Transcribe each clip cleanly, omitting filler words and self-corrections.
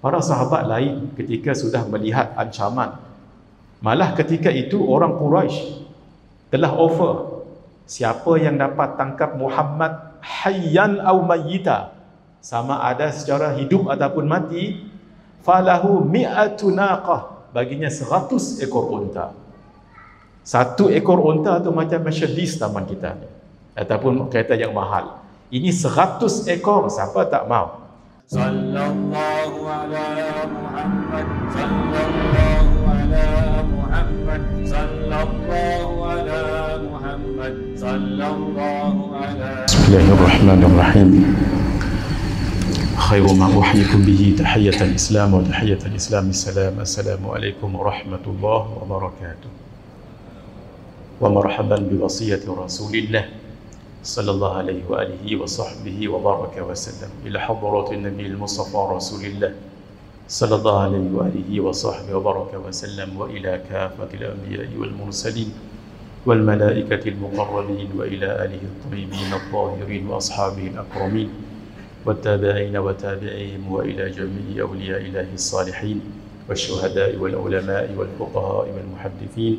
Para sahabat lain ketika sudah melihat ancaman, malah ketika itu orang Quraisy telah offer, siapa yang dapat tangkap Muhammad hayyan aw mayyita, sama ada secara hidup ataupun mati, falahu mi'atu naqah, baginya 100 ekor unta. Satu ekor unta tu macam Mercedes taman kita ni, ataupun kereta yang mahal. Ini 100 ekor, siapa tak mau? Sallallahu ala Muhammad, sallallahu ala Muhammad, sallallahu ala Muhammad, sallallahu ala. Bismillahirrahmanirrahim. Khairu ma uhyikum bihi tahiyyatan Islam wa tahiyyatan Islam assalam. Assalamualaikum warahmatullahi wabarakatuh. Wa marhaban bi wasiyati Rasulillah sallallahu alaihi wa alihi wa sahbihi wa baraka wa sallam ila hadratin Nabi al-Mustafa Rasulillah sallallahu alaihi wa alihi wa sahbihi wa baraka wa sallam wa ila kafatil anbiya'i wal mursalin wal malaikatil muqarrabin wa ila alihi at-tayyibin at-tahirin wa ashabihi al-akramin والتابعين وتابعيهم وإلى جميع أولياء الله الصالحين والشهداء والعلماء والفقهاء والمحدثين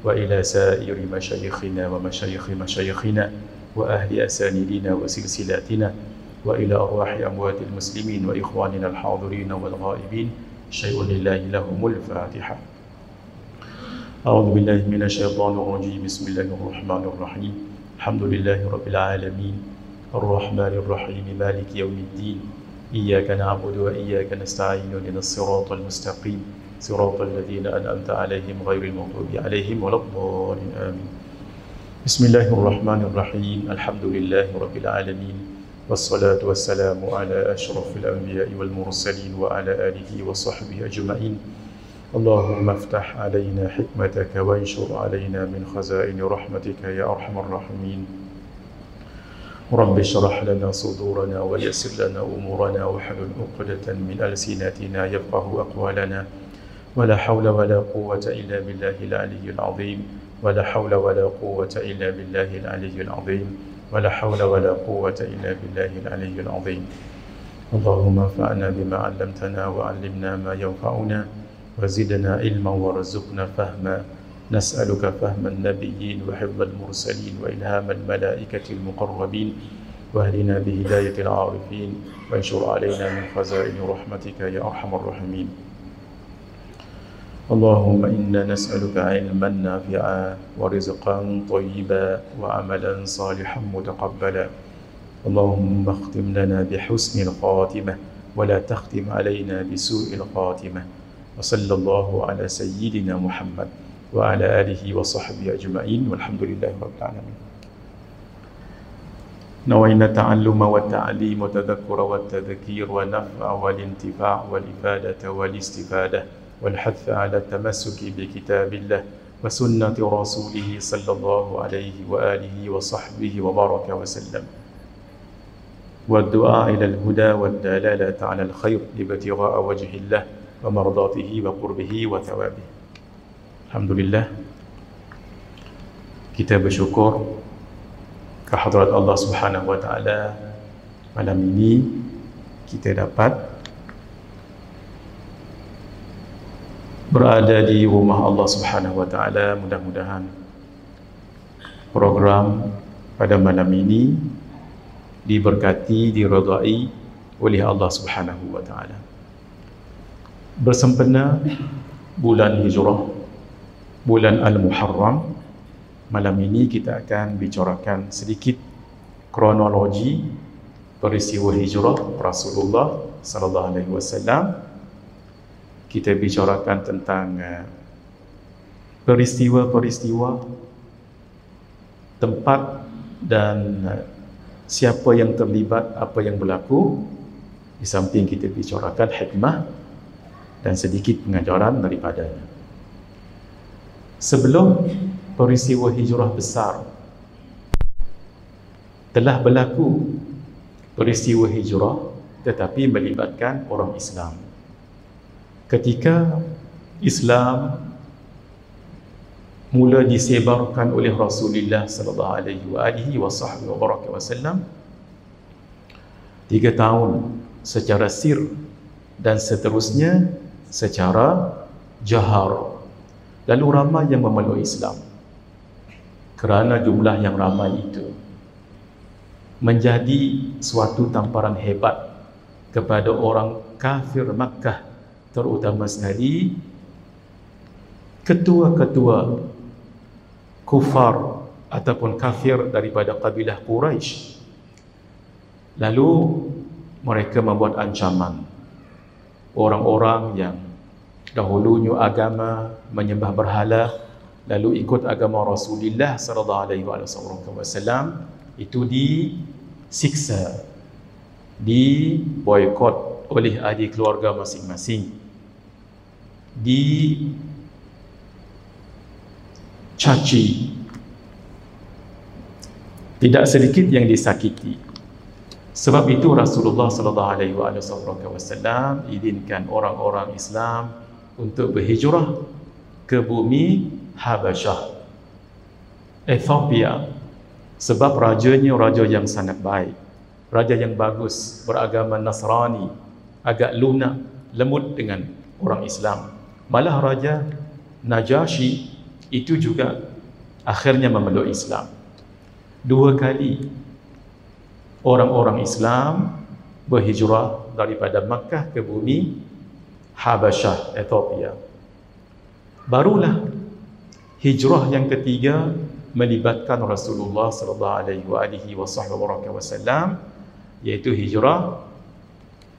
وإلى سائر مشايخنا ومشايخ مشايخنا وأهل أسانيدنا وسلسلاتنا وإلى أرواح أموات المسلمين وإخواننا الحاضرين والغائبين شيء لله لهم الفاتحة. أعوذ بالله من الشيطان الرجيم. بسم الله الرحمن الرحيم. الحمد لله رب العالمين الرحمن الرحيم مالك يوم الدين إياك نعبد وإياك نستعين اهدنا الصراط المستقيم صراط الذين أنعمت عليهم غير المغضوب عليهم ولا الضالين آمين. بسم الله الرحمن الرحيم. الحمد لله رب العالمين والصلاة والسلام على أشرف الأنبياء والمرسلين وعلى آله وصحبه أجمعين. اللهم افتح علينا حكمتك وانشر علينا من خزائن رحمتك يا أرحم الراحمين. رب اشرح لنا صدورنا ويسر لنا أمورنا واحلل عقدة من ألسنتنا يفقه أقوالنا ولا حول ولا قوة إلا بالله العلي العظيم ولا حول ولا قوة إلا بالله العلي العظيم ولا حول ولا قوة إلا بالله العلي العظيم. اللهم انفعنا بما علمتنا وعلمنا ما ينفعنا وزدنا علما وارزقنا فهما. نسألك فهم النبيين وحفظ المرسلين وإلهام الملائكة المقربين واهدنا بهداية العارفين وانشر علينا من خزائن رحمتك يا أرحم الراحمين. اللهم إنا نسألك علما نافعا ورزقا طيبا وعملا صالحا متقبلا. اللهم اختم لنا بحسن الخاتمة ولا تختم علينا بسوء الخاتمة. وصلى الله على سيدنا محمد وعلى آله وصحبه أجمعين والحمد لله رب العالمين. نوينا التعلم والتعليم والتذكر والتذكير والنفع والانتفاع والإفادة والاستفادة والحث على التمسك بكتاب الله وسنة رسوله صلى الله عليه وآله وصحبه وبارك وسلم، والدعاء إلى الهدى والدلالة على الخير ابتغاء وجه الله ومرضاته وقربه وثوابه. Alhamdulillah, kita bersyukur kehadrat Allah Subhanahu wa taala, malam ini kita dapat berada di rumah Allah Subhanahu wa taala. Mudah-mudahan program pada malam ini diberkati, diridai oleh Allah Subhanahu wa taala. Bersempena bulan Hijrah, bulan Al-Muharram, malam ini kita akan bicarakan sedikit kronologi peristiwa hijrah Rasulullah sallallahu alaihi wasallam. Kita bicarakan tentang peristiwa-peristiwa, tempat dan siapa yang terlibat, apa yang berlaku. Di samping kita bicarakan hikmah dan sedikit pengajaran daripadanya. Sebelum peristiwa hijrah besar, telah berlaku peristiwa hijrah tetapi melibatkan orang Islam. Ketika Islam mula disebarkan oleh Rasulullah sallallahu alaihi wasallam 3 tahun secara sir dan seterusnya secara jahar. Lalu ramai yang memeluk Islam. Kerana jumlah yang ramai itu menjadi suatu tamparan hebat kepada orang kafir Makkah, terutama sekali ketua-ketua kufar ataupun kafir daripada kabilah Quraisy. Lalu mereka membuat ancaman orang-orang yang dahulunya agama menyembah berhala lalu ikut agama Rasulullah sallallahu alaihi wasallam itu disiksa, diboikot oleh ahli keluarga masing-masing, dicaci, tidak sedikit yang disakiti. Sebab itu Rasulullah sallallahu alaihi wasallam izinkan orang-orang Islam untuk berhijrah ke bumi Habasyah, Ethiopia, sebab rajanya raja yang sangat baik, raja yang bagus, beragama Nasrani, agak lunak, lembut dengan orang Islam. Malah Raja Najasyi itu juga akhirnya memeluk Islam. 2 kali orang-orang Islam berhijrah daripada Makkah ke bumi Habasyah, Ethiopia. Barulah hijrah yang ketiga melibatkan Rasulullah sallallahu alaihi wasallam, iaitu hijrah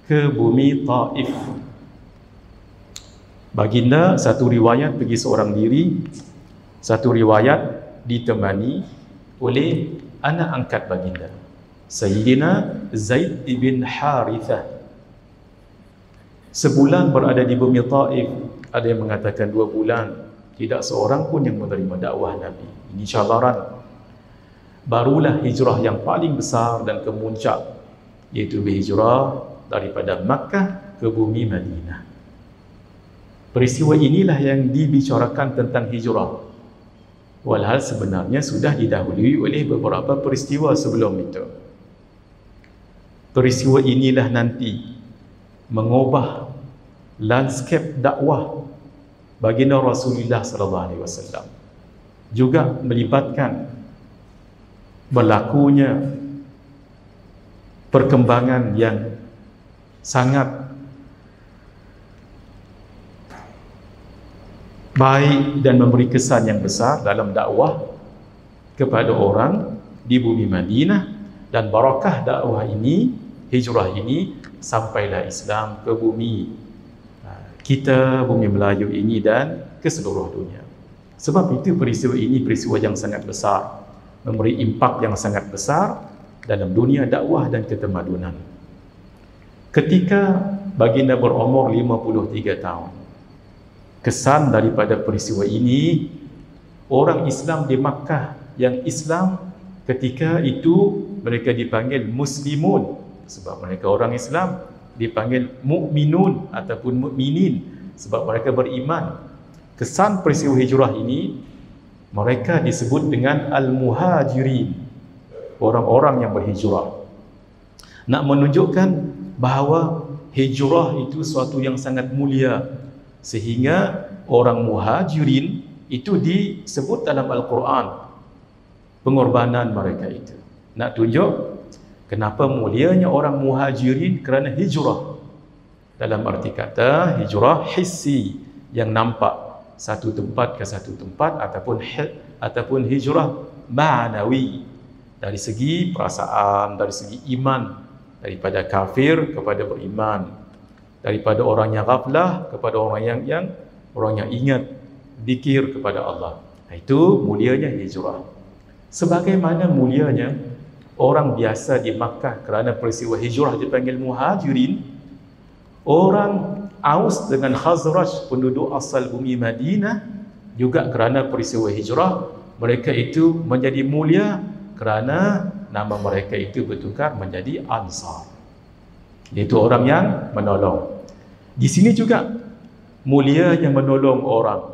ke bumi Taif. Baginda satu riwayat pergi seorang diri, satu riwayat ditemani oleh anak angkat baginda, Sayyidina Zaid bin Harithah. Sebulan berada di bumi Taif, ada yang mengatakan 2 bulan, tidak seorang pun yang menerima dakwah Nabi. Ini cabaran. Barulah hijrah yang paling besar dan kemuncak, iaitu berhijrah daripada Makkah ke bumi Madinah. Peristiwa inilah yang dibicarakan tentang hijrah, walhal sebenarnya sudah didahului oleh beberapa peristiwa sebelum itu. Peristiwa inilah nanti mengubah landscape dakwah baginda Rasulullah sallallahu alaihi wasallam, juga melibatkan berlakunya perkembangan yang sangat baik dan memberi kesan yang besar dalam dakwah kepada orang di bumi Madinah. Dan barakah dakwah ini, hijrah ini, sampailah Islam ke bumi kita, bumi Melayu ini, dan ke seluruh dunia. Sebab itu peristiwa ini peristiwa yang sangat besar, memberi impak yang sangat besar dalam dunia dakwah dan ketemadunan. Ketika baginda berumur 53 tahun, kesan daripada peristiwa ini, orang Islam di Makkah yang Islam ketika itu mereka dipanggil muslimun, sebab mereka orang Islam, dipanggil mukminun ataupun mukminin sebab mereka beriman. Kesan peristiwa hijrah ini, mereka disebut dengan al-muhajirin, orang-orang yang berhijrah. Nak menunjukkan bahawa hijrah itu suatu yang sangat mulia, sehingga orang muhajirin itu disebut dalam Al-Quran pengorbanan mereka itu. Nak tunjuk kenapa mulianya orang muhajirin, kerana hijrah dalam arti kata hijrah hissi, yang nampak satu tempat ke satu tempat, ataupun hijrah ma'nawi, dari segi perasaan, dari segi iman, daripada kafir kepada beriman, daripada orang yang ghaflah kepada orang yang ingat zikir kepada Allah. Itu mulianya hijrah. Sebagaimana mulianya orang biasa di Makkah kerana peristiwa hijrah dipanggil muhajirin, orang Aus dengan Khazraj, penduduk asal bumi Madinah, juga kerana peristiwa hijrah mereka itu menjadi mulia kerana nama mereka itu bertukar menjadi Ansar, iaitu orang yang menolong. Di sini juga mulianya menolong orang,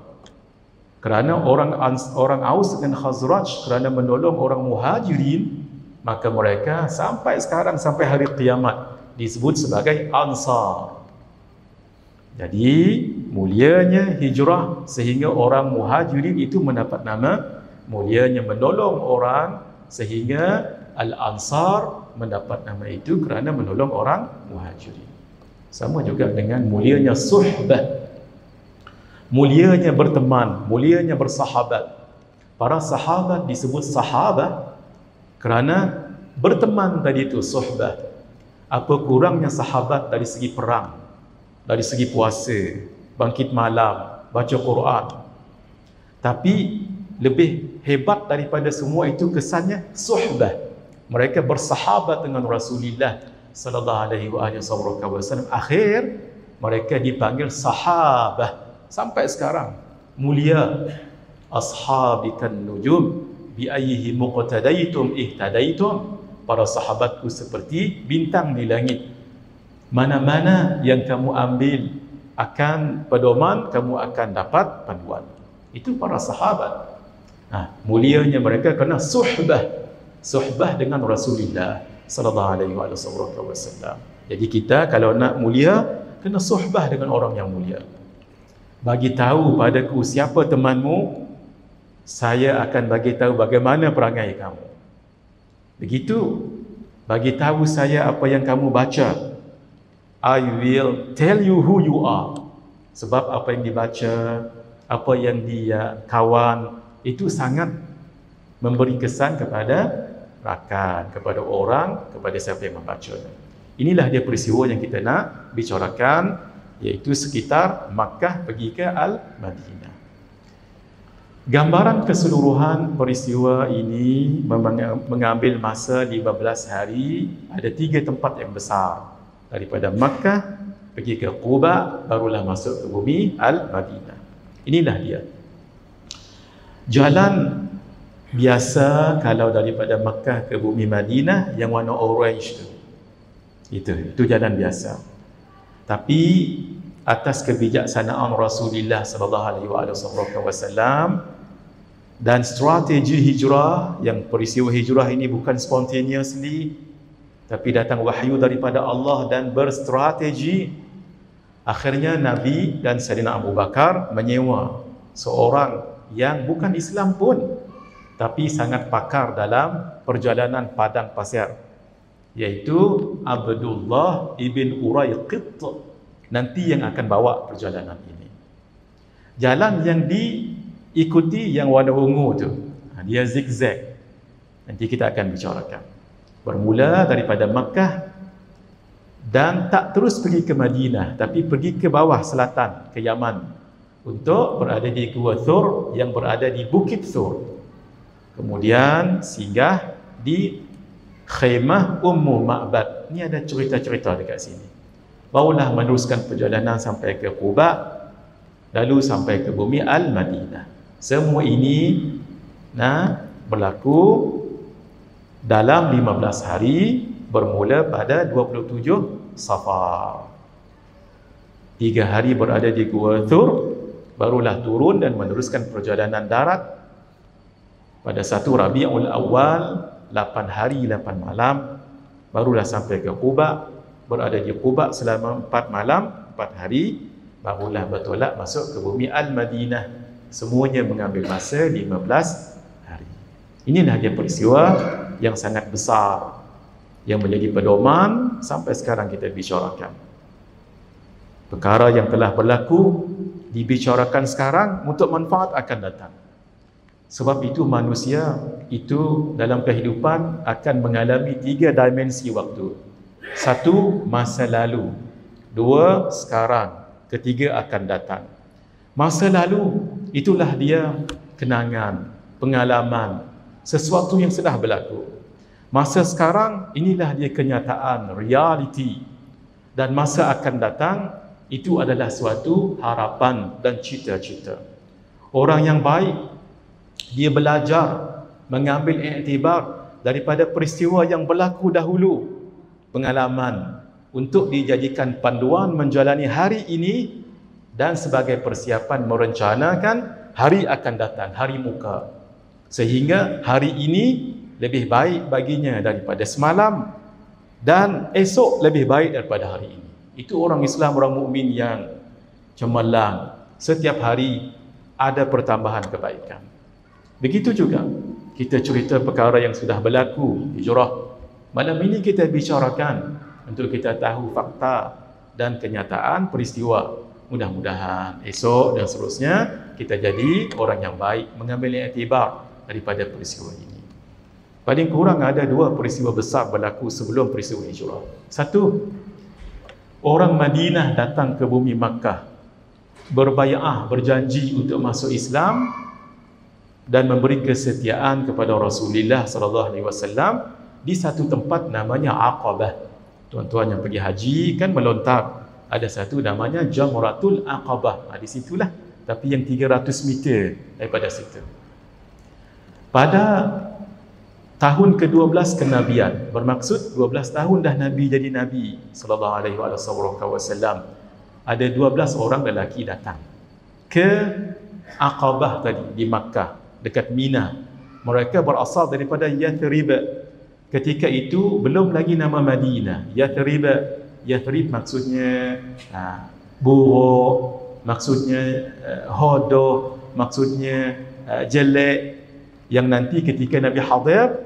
kerana orang Aus dengan Khazraj kerana menolong orang muhajirin, maka mereka sampai sekarang, sampai hari kiamat disebut sebagai Ansar. Jadi mulianya hijrah sehingga orang muhajirin itu mendapat nama, mulianya menolong orang sehingga al-ansar mendapat nama itu kerana menolong orang muhajirin. Sama juga dengan mulianya suhbah, mulianya berteman, mulianya bersahabat. Para sahabat disebut sahabat kerana berteman tadi itu suhbah. Apa kurangnya sahabat dari segi perang, dari segi puasa, bangkit malam, baca Quran. Tapi lebih hebat daripada semua itu kesannya suhbah. Mereka bersahabat dengan Rasulullah sallallahu alaihi wasallam. Akhir mereka dipanggil sahabah sampai sekarang. Mulia ashabikan nujum bi ayyihi muqtadaitum ihtadaitum. Para sahabatku seperti bintang di langit. Mana-mana yang kamu ambil akan pedoman, kamu akan dapat panduan. Itu para sahabat. Mulianya mereka kerana suhbah dengan Rasulullah sallallahu alaihi wasallam. Jadi kita kalau nak mulia, kena suhbah dengan orang yang mulia. Bagi tahu padaku siapa temanmu, saya akan bagi tahu bagaimana perangai kamu. Begitu, bagi tahu saya apa yang kamu baca, I will tell you who you are. Sebab apa yang dibaca, apa yang dia kawan, itu sangat memberi kesan kepada rakan, kepada orang, kepada siapa yang membaca. Inilah dia peristiwa yang kita nak bicarakan, iaitu sekitar Makkah pergi ke Al-Madinah. Gambaran keseluruhan peristiwa ini mengambil masa 15 hari. Ada 3 tempat yang besar. Daripada Makkah pergi ke Quba, barulah masuk ke bumi Al-Madinah. Inilah dia. Jalan biasa kalau daripada Makkah ke bumi Madinah yang warna orange tu. Itu jalan biasa. Tapi atas kebijaksanaan Rasulullah sallallahu alaihi wasallam dan strategi hijrah, yang peristiwa hijrah ini bukan spontaneously, tapi datang wahyu daripada Allah dan berstrategi. Akhirnya Nabi dan Sayyidina Abu Bakar menyewa seorang yang bukan Islam pun, tapi sangat pakar dalam perjalanan padang pasir, iaitu Abdullah ibn Urayqit, nanti yang akan bawa perjalanan ini. Jalan yang diikuti yang warna ungu tu, dia zigzag. Nanti kita akan bicarakan. Bermula daripada Makkah dan tak terus pergi ke Madinah, tapi pergi ke bawah selatan, ke Yaman, untuk berada di Gua Thur yang berada di Bukit Thur. Kemudian singgah di Khemah Ummu Ma'bad. Ini ada cerita-cerita dekat sini. Barulah meneruskan perjalanan sampai ke Quba, lalu sampai ke bumi Al-Madinah. Semua ini berlaku dalam 15 hari, bermula pada 27 Safar. 3 hari berada di Gua Thur, barulah turun dan meneruskan perjalanan darat pada 1 Rabiul Awal, 8 hari 8 malam, barulah sampai ke Quba. Berada di Quba selama 4 malam 4 hari, barulah bertolak masuk ke bumi Al-Madinah. Semuanya mengambil masa 15 hari. Inilah dia peristiwa yang sangat besar yang menjadi pedoman sampai sekarang kita bicarakan. Perkara yang telah berlaku dibicarakan sekarang untuk manfaat akan datang. Sebab itu manusia itu dalam kehidupan akan mengalami 3 dimensi waktu. 1, masa lalu. 2, sekarang. 3, akan datang. Masa lalu, itulah dia kenangan, pengalaman, sesuatu yang sudah berlaku. Masa sekarang, inilah dia kenyataan, reality. Dan masa akan datang, itu adalah suatu harapan dan cita-cita. Orang yang baik, dia belajar, mengambil iktibar daripada peristiwa yang berlaku dahulu, pengalaman, untuk dijadikan panduan menjalani hari ini dan sebagai persiapan merencanakan hari akan datang, hari muka. Sehingga hari ini lebih baik baginya daripada semalam dan esok lebih baik daripada hari ini. Itu orang Islam, orang mukmin yang cemerlang. Setiap hari ada pertambahan kebaikan. Begitu juga kita cerita perkara yang sudah berlaku, hijrah. Malam ini kita bicarakan untuk kita tahu fakta dan kenyataan peristiwa. Mudah-mudahan esok dan seterusnya kita jadi orang yang baik, mengambil iktibar daripada peristiwa ini. Paling kurang ada 2 peristiwa besar berlaku sebelum peristiwa hijrah. Satu, orang Madinah datang ke bumi Makkah, berbai'ah, berjanji untuk masuk Islam dan memberi kesetiaan kepada Rasulullah sallallahu alaihi wasallam di satu tempat namanya Aqabah. Tuan-tuan yang pergi haji kan melontar, ada satu namanya Jamratul Aqabah. Di situlah, tapi yang 300 meter daripada situ. Pada tahun ke-12 kenabian, bermaksud 12 tahun dah Nabi jadi Nabi sallallahu alaihi wasallam, ada 12 orang lelaki datang ke Aqabah tadi di Makkah dekat Mina. Mereka berasal daripada Yathrib. Ketika itu belum lagi nama Madinah. Yathrib maksudnya buruk, maksudnya hodoh, maksudnya jelek, yang nanti ketika Nabi hadir,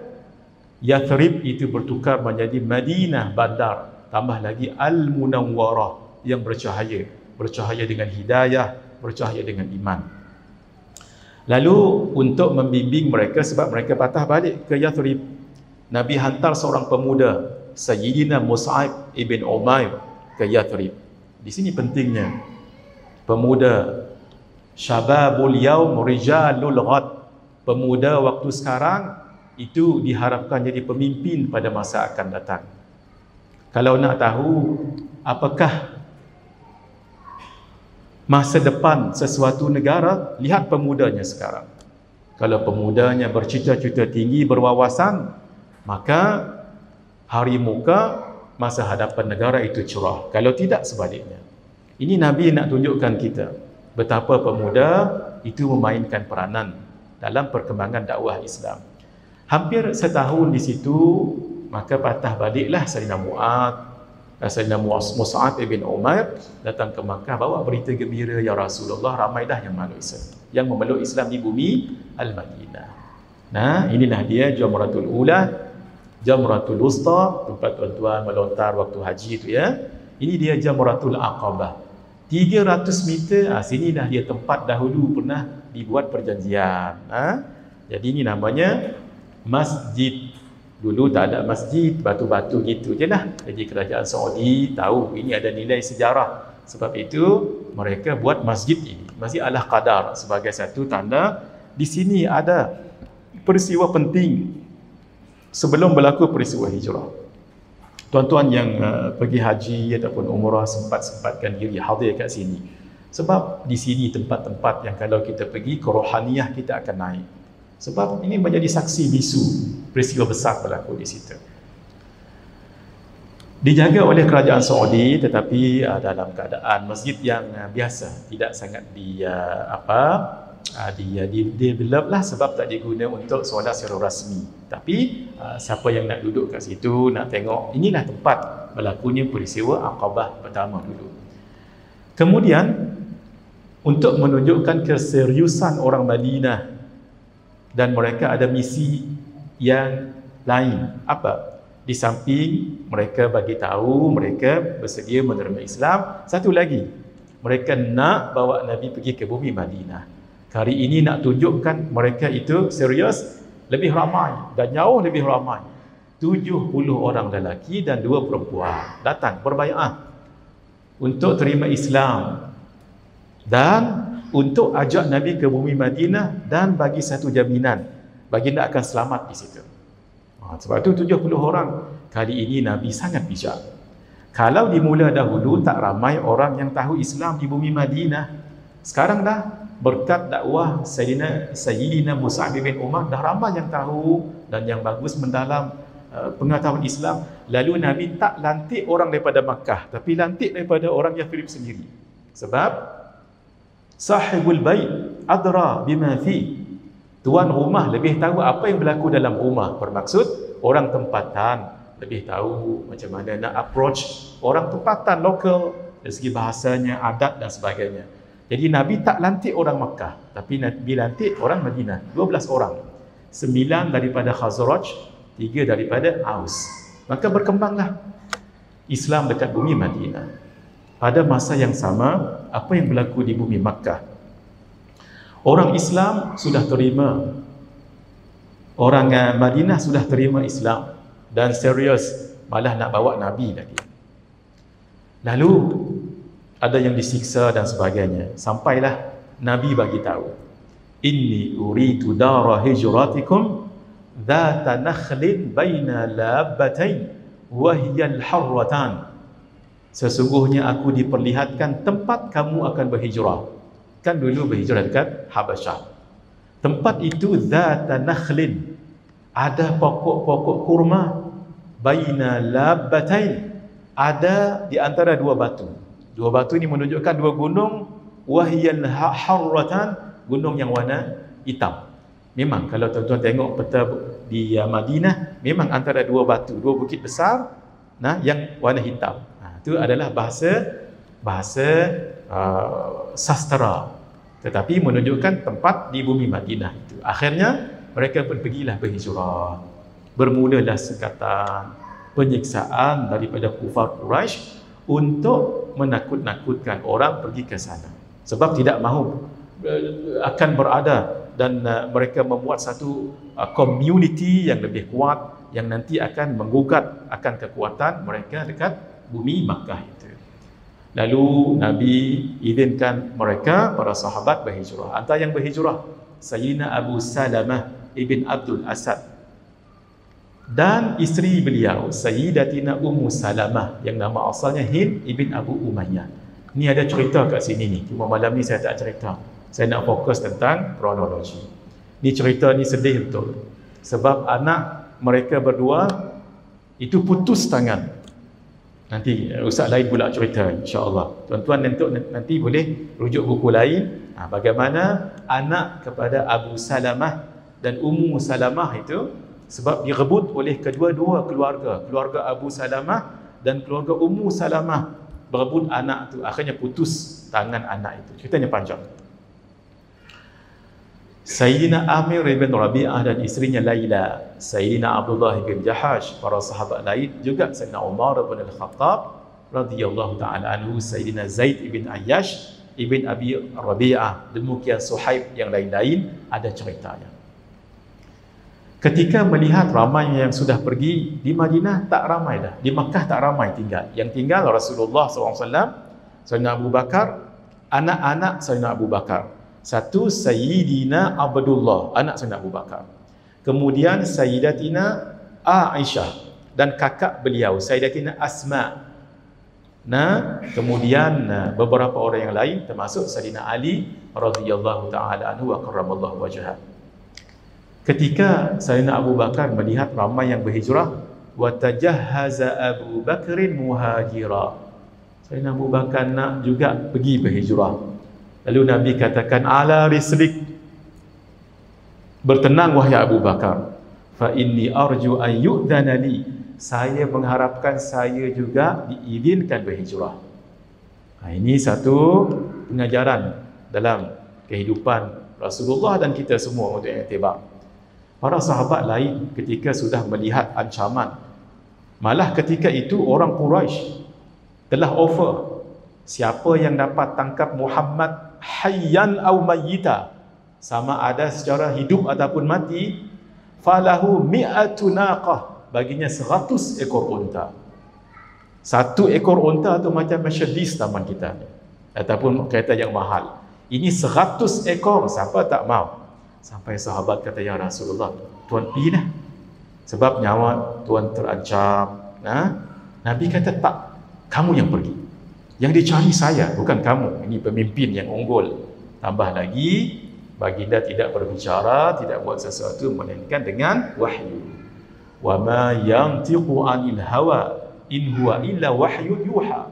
Yathrib itu bertukar menjadi Madinah bandar, tambah lagi Al-Munawwarah yang bercahaya dengan hidayah, bercahaya dengan iman. Lalu untuk membimbing mereka, sebab mereka patah balik ke Yathrib, Nabi hantar seorang pemuda, Sayyidina Mus'ab ibn Umair, ke Yathrib. Di sini pentingnya, pemuda syababul yaum rijalul ghad, pemuda waktu sekarang itu diharapkan jadi pemimpin pada masa akan datang. Kalau nak tahu apakah masa depan sesuatu negara, lihat pemudanya sekarang. Kalau pemudanya bercita-cita tinggi, berwawasan, maka hari muka masa hadapan negara itu cerah. Kalau tidak, sebaliknya. Ini Nabi nak tunjukkan kita betapa pemuda itu memainkan peranan dalam perkembangan dakwah Islam. Hampir setahun di situ, maka patah baliklah Sayyidina Mus'ab ibn Umair datang ke Makkah, bawa berita gembira, ya Rasulullah, ramai dah yang memeluk Islam di bumi Al-Madinah. Nah, inilah dia Jamratul Ula, Jamratul Wusta, tempat tuan-tuan melontar waktu haji itu ya. Ini dia Jamratul Aqabah. 300 meter, sinilah dia tempat dahulu pernah dibuat perjanjian. Jadi ini namanya masjid. Dulu tak ada masjid, batu-batu gitu je lah. Jadi kerajaan Saudi tahu ini ada nilai sejarah. Sebab itu mereka buat masjid ini, Masjid Al-Qadar, sebagai satu tanda di sini ada peristiwa penting sebelum berlaku peristiwa hijrah. Tuan-tuan yang pergi haji ataupun umrah, sempat-sempatkan diri hadir kat sini. Sebab di sini tempat-tempat yang kalau kita pergi, kerohaniah kita akan naik. Sebab ini menjadi saksi bisu peristiwa besar berlaku di situ. Dijaga oleh kerajaan Saudi, tetapi dalam keadaan masjid yang biasa, tidak sangat develop lah, sebab tak diguna untuk solat secara rasmi. Tapi siapa yang nak duduk kat situ, nak tengok, inilah tempat berlakunya peristiwa Aqabah pertama dulu. Kemudian untuk menunjukkan keseriusan orang Madinah dan mereka ada misi yang lain. Apa? Di samping mereka bagi tahu mereka bersedia menerima Islam, satu lagi, mereka nak bawa Nabi pergi ke bumi Madinah. Kali ini nak tunjukkan mereka itu serius, lebih ramai dan jauh lebih ramai. 70 orang lelaki dan 2 perempuan datang berbai'ah untuk terima Islam dan untuk ajak Nabi ke bumi Madinah dan bagi satu jaminan baginda akan selamat di situ. Sebab itu 70 orang. Kali ini Nabi sangat bijak. Kalau dimula dahulu tak ramai orang yang tahu Islam di bumi Madinah, sekarang dah berkat dakwah Sayyidina Mus'ab bin Umar dah ramai yang tahu dan yang bagus mendalam pengetahuan Islam. Lalu Nabi tak lantik orang daripada Makkah, tapi lantik daripada orang Yathrib sendiri. Sebab sahibul bait adra bima fi, tuan rumah lebih tahu apa yang berlaku dalam rumah. Bermaksud orang tempatan lebih tahu macam mana nak approach orang tempatan lokal dari segi bahasanya, adat dan sebagainya. Jadi Nabi tak lantik orang Makkah, tapi Nabi lantik orang Madinah, 12 orang. 9 daripada Khazraj, 3 daripada Aus. Maka berkembanglah Islam dekat bumi Madinah. Pada masa yang sama, apa yang berlaku di bumi Makkah? Orang Islam sudah terima, orang Madinah sudah terima Islam dan serius, malah nak bawa Nabi lagi. Lalu ada yang disiksa dan sebagainya. Sampailah Nabi bagi tahu, inni uridu dara hijratikum dhata nakhlin baina labbatain wa hiya al-harratan. Sesungguhnya aku diperlihatkan tempat kamu akan berhijrah. Kan dulu berhijrah dekat Habasyah. Tempat itu dhata nakhlin, ada pokok-pokok kurma, baina labbatain, ada di antara dua batu. Dua batu ini menunjukkan dua gunung, wahiyal harratan, gunung yang warna hitam. Memang kalau tuan-tuan tengok peta di Madinah, memang antara dua batu, dua bukit besar, yang warna hitam. Itu adalah bahasa sastera, tetapi menunjukkan tempat di bumi Madinah itu. Akhirnya mereka pun pergilah berhijrah. Bermulalah sekatan, penyiksaan daripada kufar Quraisy untuk menakut-nakutkan orang pergi ke sana. Sebab tidak mahu akan berada, dan mereka membuat satu community yang lebih kuat yang nanti akan menggugat akan kekuatan mereka dekat bumi Makkah itu. Lalu Nabi izinkan mereka, para sahabat, berhijrah. Antara yang berhijrah Sayyidina Abu Salamah ibn Abdul Asad dan isteri beliau Sayyidatina Ummu Salamah yang nama asalnya Hind ibn Abu Umayyah. Ini ada cerita kat sini ni, cuma malam ni saya tak cerita. Saya nak fokus tentang kronologi. Ni cerita ni sedih betul. Sebab anak mereka berdua itu putus tangan. Nanti ustaz lain pula cerita, insya-Allah. Tuan-tuan nanti boleh rujuk buku lain, bagaimana anak kepada Abu Salamah dan Ummu Salamah itu, sebab direbut oleh kedua-dua keluarga, keluarga Abu Salamah dan keluarga Ummu Salamah, berebut anak tu, akhirnya putus tangan anak itu. Ceritanya panjang. Sayyidina Amir ibn Rabi'ah dan isterinya Laila, Sayyidina Abdullah ibn Jahash, para sahabat lain juga, Sayyidina Umar ibn Al-Khattab radhiyallahu ta'ala anhu, Sayyidina Zaid ibn Ayyash ibn Abi Rabi'ah, demikian Suhaib yang lain-lain, ada ceritanya. Ketika melihat ramai yang sudah pergi, di Madinah tak ramai dah, di Makkah tak ramai tinggal. Yang tinggal Rasulullah SAW, Sayyidina Abu Bakar, anak-anak Sayyidina Abu Bakar. Satu Sayyidina Abdullah, anak Sayyidina Abu Bakar. Kemudian Sayyidatina Aisyah dan kakak beliau Sayyidatina Asma. Kemudian beberapa orang yang lain termasuk Sayyidina Ali radhiyallahu ta'ala anhu wa karramallahu wajhah. Ketika Sayyidina Abu Bakar melihat ramai yang berhijrah, wa tajahhaza Abu Bakrin muhajira. Sayyidina Abu Bakar nak juga pergi berhijrah. Lalu Nabi katakan, ala rislik, bertenang wahai Abu Bakar, fa inni arju an yu'dhana li, saya mengharapkan saya juga diizinkan berhijrah. Ini satu pengajaran dalam kehidupan Rasulullah dan kita semua untuk iktibar. Para sahabat lain ketika sudah melihat ancaman, malah ketika itu orang Quraisy telah offer, siapa yang dapat tangkap Muhammad hayyan aw mayyita, sama ada secara hidup ataupun mati, falahu mi'atu naqah, baginya 100 ekor unta. Satu ekor unta tu macam Mercedes taman kita ni, ataupun kereta yang mahal. Ini 100 ekor, siapa tak mau? Sampai sahabat kata, ya Rasulullah, tuan pergi dah, sebab nyawa tuan terancam. Nabi kata, tak, kamu yang pergi. Yang dicari saya, bukan kamu. Ini pemimpin yang unggul. Tambah lagi, baginda tidak berbicara, tidak buat sesuatu melainkan dengan wahyu. Wa ma yantiqu 'anil hawa in huwa illa wahyun yuha.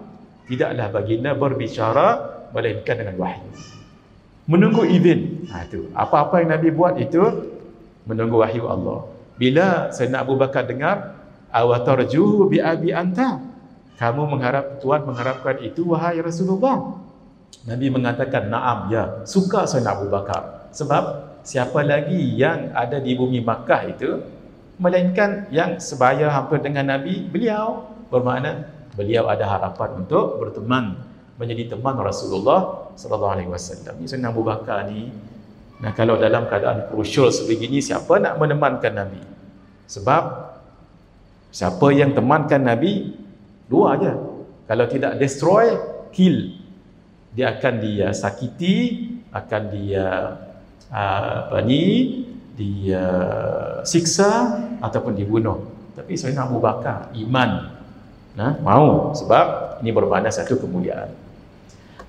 Tidaklah baginda berbicara melainkan dengan wahyu. Menunggu izin. Itu. Apa-apa yang Nabi buat itu menunggu wahyu Allah. Bila Sayyidina Abu Bakar dengar, awatarjuhu bi abi anta, Tuhan mengharapkan itu wahai Rasulullah. Nabi mengatakan, "Na'am, ya, suka Sayyidina Abu Bakar." Sebab siapa lagi yang ada di bumi Makkah itu melainkan yang sebaya hampir dengan Nabi, beliau. Bermakna beliau ada harapan untuk berteman, menjadi teman Rasulullah sallallahu alaihi wasallam. Ini Sayyidina Abu Bakar ni, nah kalau dalam keadaan krusial sebegini, siapa nak menemankan Nabi? Sebab siapa yang temankan Nabi, dua aja. Kalau tidak destroy, kill. Dia akan dia sakiti, akan dia dia siksa ataupun dibunuh. Tapi Sayyidina Abu Bakar iman, mau, sebab ini bermakna satu kemuliaan.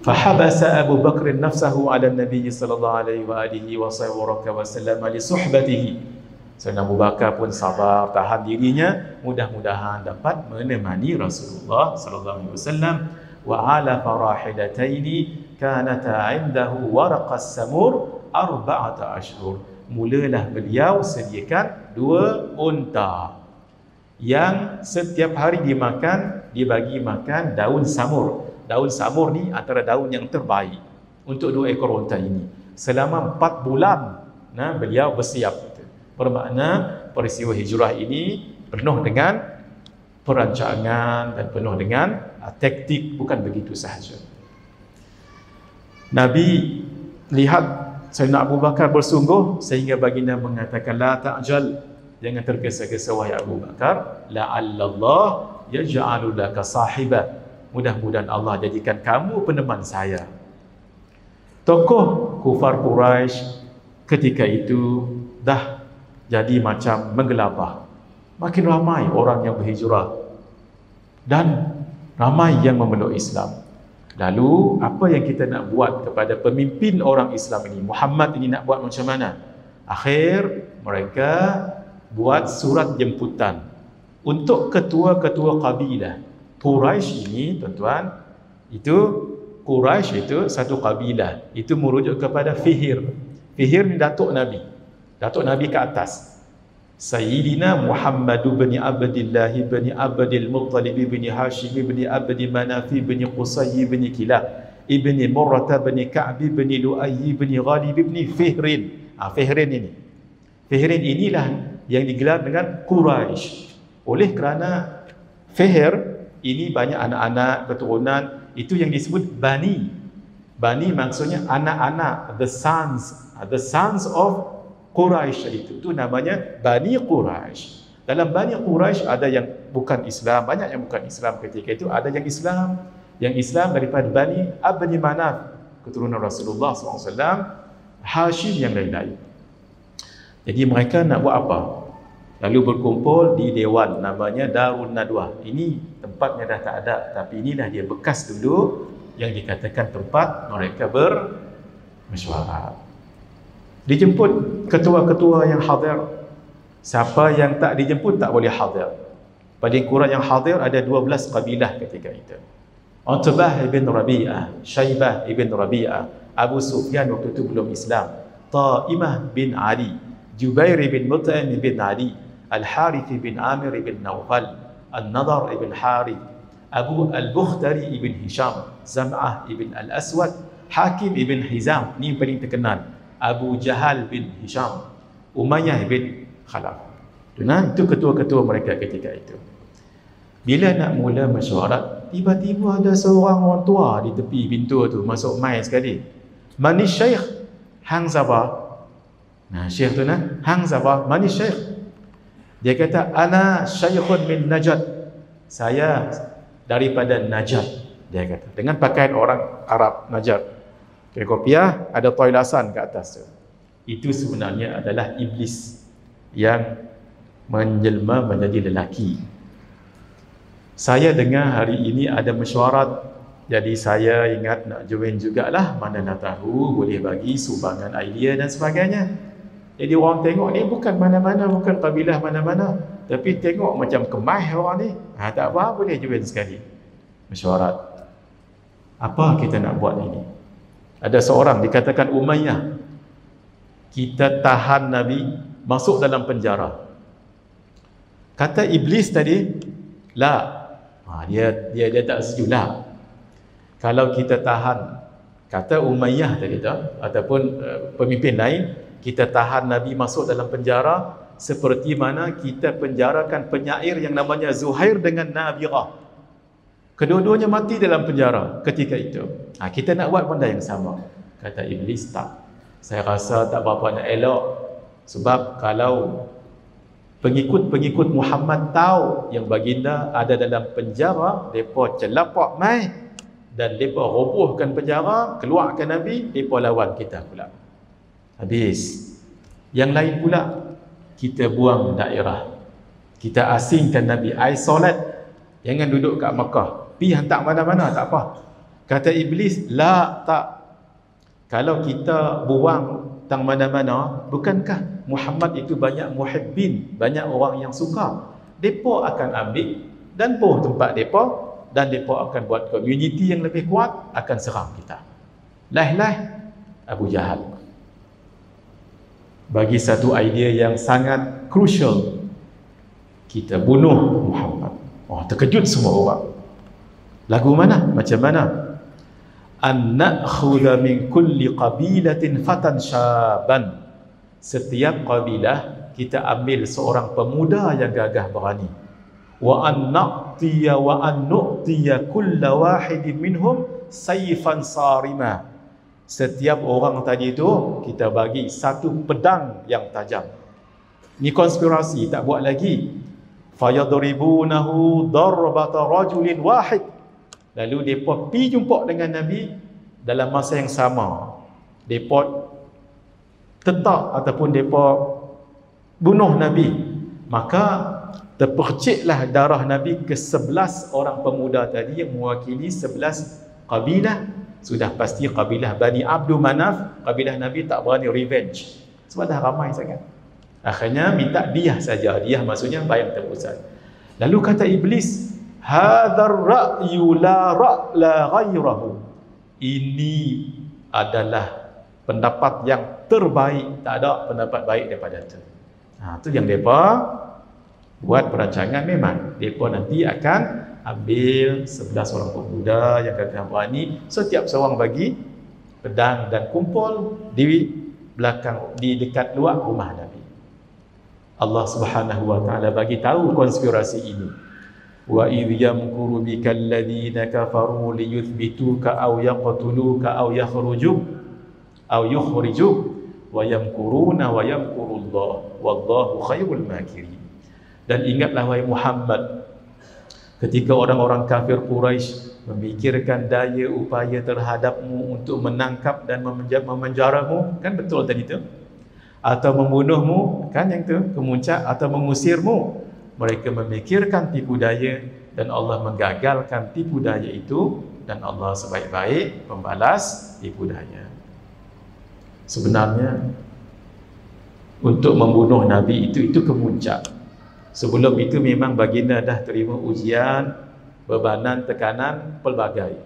Fahabasa Abu Bakr nafsahu ala Nabi sallallahu alaihi wa alihi wa sallam li suhbatihi. Sayyidina Abu Bakar pun sabar, tahan dirinya, mudah-mudahan dapat menemani Rasulullah sallallahu alaihi wasallam. Wa ala farahilataini kanata indahu waraqas samur 4 ashhur. Mulalah beliau sediakan 2 unta yang setiap hari dibagi makan daun samur. Daun samur ni antara daun yang terbaik untuk 2 ekor unta ini. Selama 4 bulan beliau bersiap. Bermakna peristiwa hijrah ini penuh dengan perancangan dan penuh dengan taktik, bukan begitu sahaja. Nabi lihat Sayyidina Abu Bakar bersungguh sehingga baginda mengatakan, "La ta'jal, jangan tergesa-gesa wahai Abu Bakar, la'allallah yaj'alu laka sahiba." Mudah-mudahan Allah jadikan kamu peneman saya. Tokoh kufar Quraisy ketika itu dah jadi macam menggelabah. Makin ramai orang yang berhijrah dan ramai yang memeluk Islam. Lalu apa yang kita nak buat kepada pemimpin orang Islam ini? Muhammad ini nak buat macam mana? Akhir mereka buat surat jemputan untuk ketua-ketua kabilah. Quraisy ini, tuan-tuan, itu Quraisy itu satu kabilah. Itu merujuk kepada Fihr. Fihr ni datuk Nabi. Datuk Nabi ke atas. Sayyidina Muhammad bin Abdullah bin Abdul Muttalib bin Hashim bin Abdi Manaf bin Qusay bin Kilab ibn Murrah bin Ka'b bin Lu'ay bin Ghalib bin Fihrin. Fihrin ini. Fihrin inilah yang digelar dengan Quraisy. Oleh kerana Fihr ini banyak anak-anak keturunan, itu yang disebut Bani. Bani maksudnya anak-anak, the sons of Quraisy, itu namanya Bani Quraisy. Dalam Bani Quraisy ada yang bukan Islam, banyak yang bukan Islam ketika itu, ada yang Islam. Yang Islam daripada Bani Abdi Manaf, keturunan Rasulullah SAW, Hashim yang lain-lain. Jadi mereka nak buat apa? Lalu berkumpul di dewan namanya Darun Nadwah. Ini tempatnya dah tak ada, tapi inilah dia bekas dulu yang dikatakan tempat mereka bermesyuarat. Dijemput ketua-ketua yang hadir. Siapa yang tak dijemput tak boleh hadir. Paling kurang yang hadir ada 12 kabilah ketika itu. Utbah ibn Rabi'ah, Syaibah ibn Rabi'ah, Abu Sufyan waktu itu belum Islam, Ta'imah bin Ali, Jubair bin Mut'im bin Ali, Al-Harith bin Amir bin Nawfal, An-Nadar ibn Harith, Abu Al-Bukhtari ibn Hisham, Zam'ah ibn Al-Aswad, Hakim ibn Hizam, ni paling terkenal, Abu Jahal bin Hisham, Umayyah bin Khalaf. Itu ketua-ketua mereka ketika itu. Bila nak mula mesyuarat, tiba-tiba ada seorang orang tua di tepi pintu tu masuk mai sekali. Mani Syekh? Hang siapa? Syekh tu hang siapa? Mani Syekh? Dia kata, ana Syekhun min Najd. Saya daripada Najd, dia kata. Dengan pakaian orang Arab Najd. Kopiah ada toilasan ke atas tu. Itu sebenarnya adalah iblis yang menjelma menjadi lelaki. Saya dengar hari ini ada mesyuarat, jadi saya ingat nak join jugalah, mana nak tahu boleh bagi sumbangan idea dan sebagainya. Jadi orang tengok ni bukan mana-mana, bukan kabilah mana-mana, tapi tengok macam kemah orang ni. Tak apa, boleh join sekali mesyuarat. Apa kita nak buat ini? Ada seorang dikatakan Umayyah, kita tahan Nabi, masuk dalam penjara. Kata iblis tadi, la, Dia tak setujulah. Kalau kita tahan, kata Umayyah tadi tu, ataupun pemimpin lain, kita tahan Nabi masuk dalam penjara seperti mana kita penjarakan penyair yang namanya Zuhair dengan Nabirah. Kedua-duanya mati dalam penjara ketika itu. Kita nak buat benda yang sama. Kata Iblis, tak. Saya rasa tak berapa nak elok. Sebab kalau pengikut-pengikut Muhammad tahu yang baginda ada dalam penjara, mereka celapak mai dan mereka robohkan penjara, keluarkan Nabi, mereka lawan kita pula. Habis. Yang lain pula, kita buang daerah, kita asingkan Nabi, isolate, jangan duduk kat Mekah, pergi hantar mana-mana, tak apa. Kata Iblis, la, tak. Kalau kita buang tang mana-mana, bukankah Muhammad itu banyak muhibbin, banyak orang yang suka, mereka akan ambil dan buh tempat mereka, dan mereka akan buat community yang lebih kuat, akan serang kita. Abu Jahal bagi satu idea yang sangat crucial, kita bunuh Muhammad. Terkejut semua orang. Lagu mana? Macam mana? An na'khudha min kulli qabilatin fatan syaban. Setiap kabilah kita ambil seorang pemuda yang gagah berani. Wa an na'tiya wa an nu'tiya kulla wahidin minhum sayfan sarima. Setiap orang tadi itu kita bagi satu pedang yang tajam. Ni konspirasi, tak buat lagi. Fayadribunahu darbata rajulin wahid. Lalu mereka pergi jumpa dengan Nabi dalam masa yang sama. Mereka tetak ataupun mereka bunuh Nabi. Maka terperciklah darah Nabi ke 11 orang pemuda tadi yang mewakili 11 kabilah. Sudah pasti kabilah Bani Abdul Manaf, kabilah Nabi tak berani revenge sebab dah ramai sangat. Akhirnya minta diyah saja. Diyah maksudnya bayang tebusan. Lalu kata Iblis, hadzal ra'yu la ghairahu. Ini adalah pendapat yang terbaik, tak ada pendapat baik daripada itu. Itu yang mereka buat perancangan. Memang mereka nanti akan ambil 11 orang pemuda yang gagah berani, setiap seorang bagi pedang dan kumpul di belakang, di dekat luar rumah Nabi. Allah Subhanahu wa taala bagi tahu konspirasi ini. Wa idh yamkuru bikal ladzina kafaru liyuthbituka aw yaqtuluka aw yukhrijuk wa yamkuruna wa yamkurullah wallahu khairul makirin. Dan ingatlah wahai Muhammad, ketika orang-orang kafir Quraisy memikirkan daya upaya terhadapmu untuk menangkap dan memenjaramu, kan betul tadi tu, atau membunuhmu, kan yang tu, kemuncak, atau mengusirmu, mereka memikirkan tipu daya dan Allah menggagalkan tipu daya itu, dan Allah sebaik-baik pembalas tipu daya. Sebenarnya untuk membunuh Nabi itu kemuncak. Sebelum itu memang baginda dah terima ujian, bebanan, tekanan pelbagai.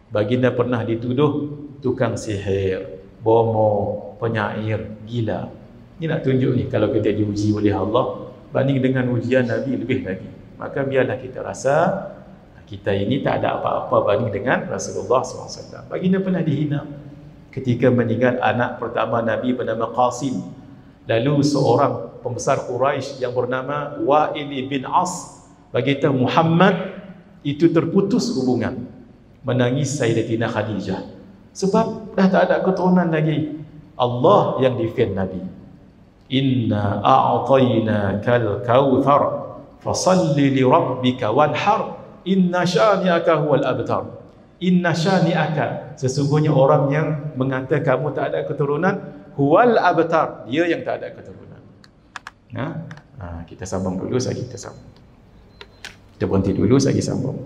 Baginda pernah dituduh tukang sihir, bomo, penyair, gila. Ini nak tunjuk ni, kalau kita diuji oleh Allah, banding dengan ujian Nabi lebih lagi. Maka biarlah kita rasa kita ini tak ada apa-apa banding dengan Rasulullah SAW. Baginda pernah dihina ketika meninggal anak pertama Nabi bernama Qasim. Lalu seorang pembesar Quraisy yang bernama Wa'il bin As beritahu Muhammad itu terputus hubungan, menangis Sayyidatina Khadijah sebab dah tak ada keturunan lagi. Allah yang defend Nabi. Inna a'tainakal kautsar fasalli li rabbika wanhar inna syani'aka huwal abtar. Inna syani'aka, sesungguhnya orang yang mengata kamu tak ada keturunan, huwal abtar, dia yang tak ada keturunan. Kita sambung dulu, kita sambung. Kita berhenti dulu, lagi sambung.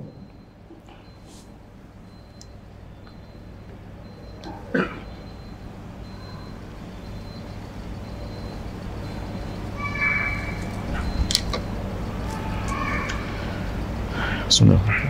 Bismillahirrahmanirrahim.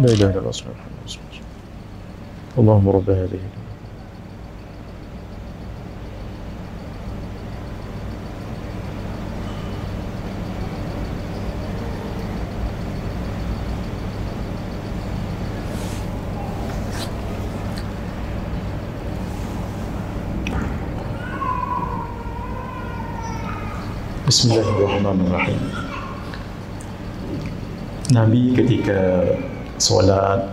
لا إله إلا الله سبحانه وتعالى. اللهم رب هذه Bismillahirrahmanirrahim. Nabi ketika solat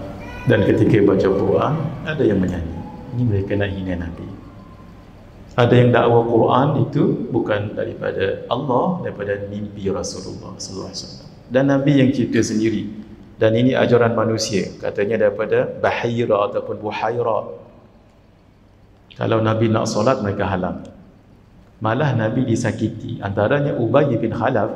dan ketika baca Quran ada yang menyanyi. Ini mereka nak hina Nabi. Ada yang dakwa Quran itu bukan daripada Allah, daripada mimpi Rasulullah sallallahu alaihi wasallam. Dan Nabi yang cipta sendiri. Dan ini ajaran manusia, katanya daripada Bahira ataupun Buhaira. Kalau Nabi nak solat mereka halang. Malah Nabi disakiti, antaranya Ubay bin Khalaf,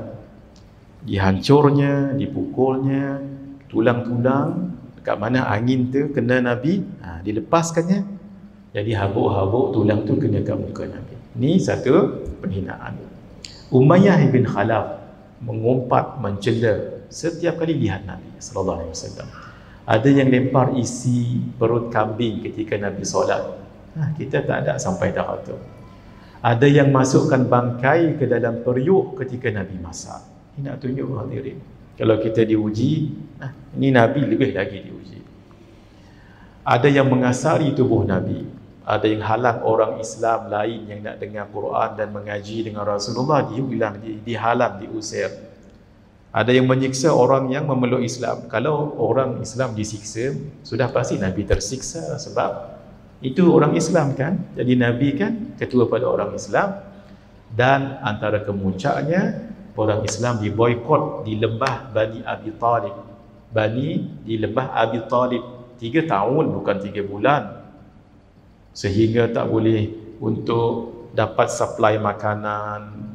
dihancurnya, dipukulnya tulang-tulang, dekat mana angin tu kena Nabi, dilepaskannya, jadi habuk-habuk tulang tu kena kat muka Nabi. Ini satu penghinaan. Umayyah bin Khalaf mengumpat, mencela setiap kali lihat Nabi sallallahu alaihi wasallam. Ada yang lempar isi perut kambing ketika Nabi solat. Kita tak ada sampai tahap tu. Ada yang masukkan bangkai ke dalam periuk ketika Nabi masak. Ini nak tunjuk hadirin, kalau kita diuji, ini Nabi lebih lagi diuji. Ada yang mengasari tubuh Nabi, ada yang halang orang Islam lain yang nak dengar Quran dan mengaji dengan Rasulullah, dihalang, diusir. Ada yang menyiksa orang yang memeluk Islam. Kalau orang Islam disiksa, sudah pasti Nabi tersiksa, sebab itu orang Islam kan. Jadi Nabi kan ketua pada orang Islam. Dan antara kemuncaknya, orang Islam diboikot di lembah Bani Abi Talib. Di lembah Abi Talib 3 tahun, bukan 3 bulan. Sehingga tak boleh untuk dapat supply makanan,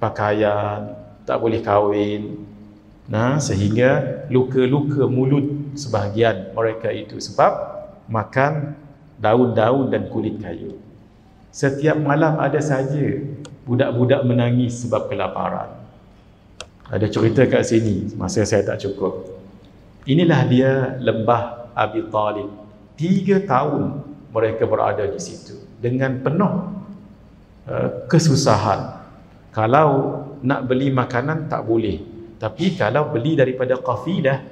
pakaian, tak boleh kahwin. Sehingga luka-luka mulut sebahagian mereka itu sebab makan daun-daun dan kulit kayu. Setiap malam ada saja budak-budak menangis sebab kelaparan. Ada cerita kat sini, masa saya tak cukup. Inilah dia lembah Abi Talib. 3 tahun mereka berada di situ dengan penuh kesusahan. Kalau nak beli makanan tak boleh, tapi kalau beli daripada kafilah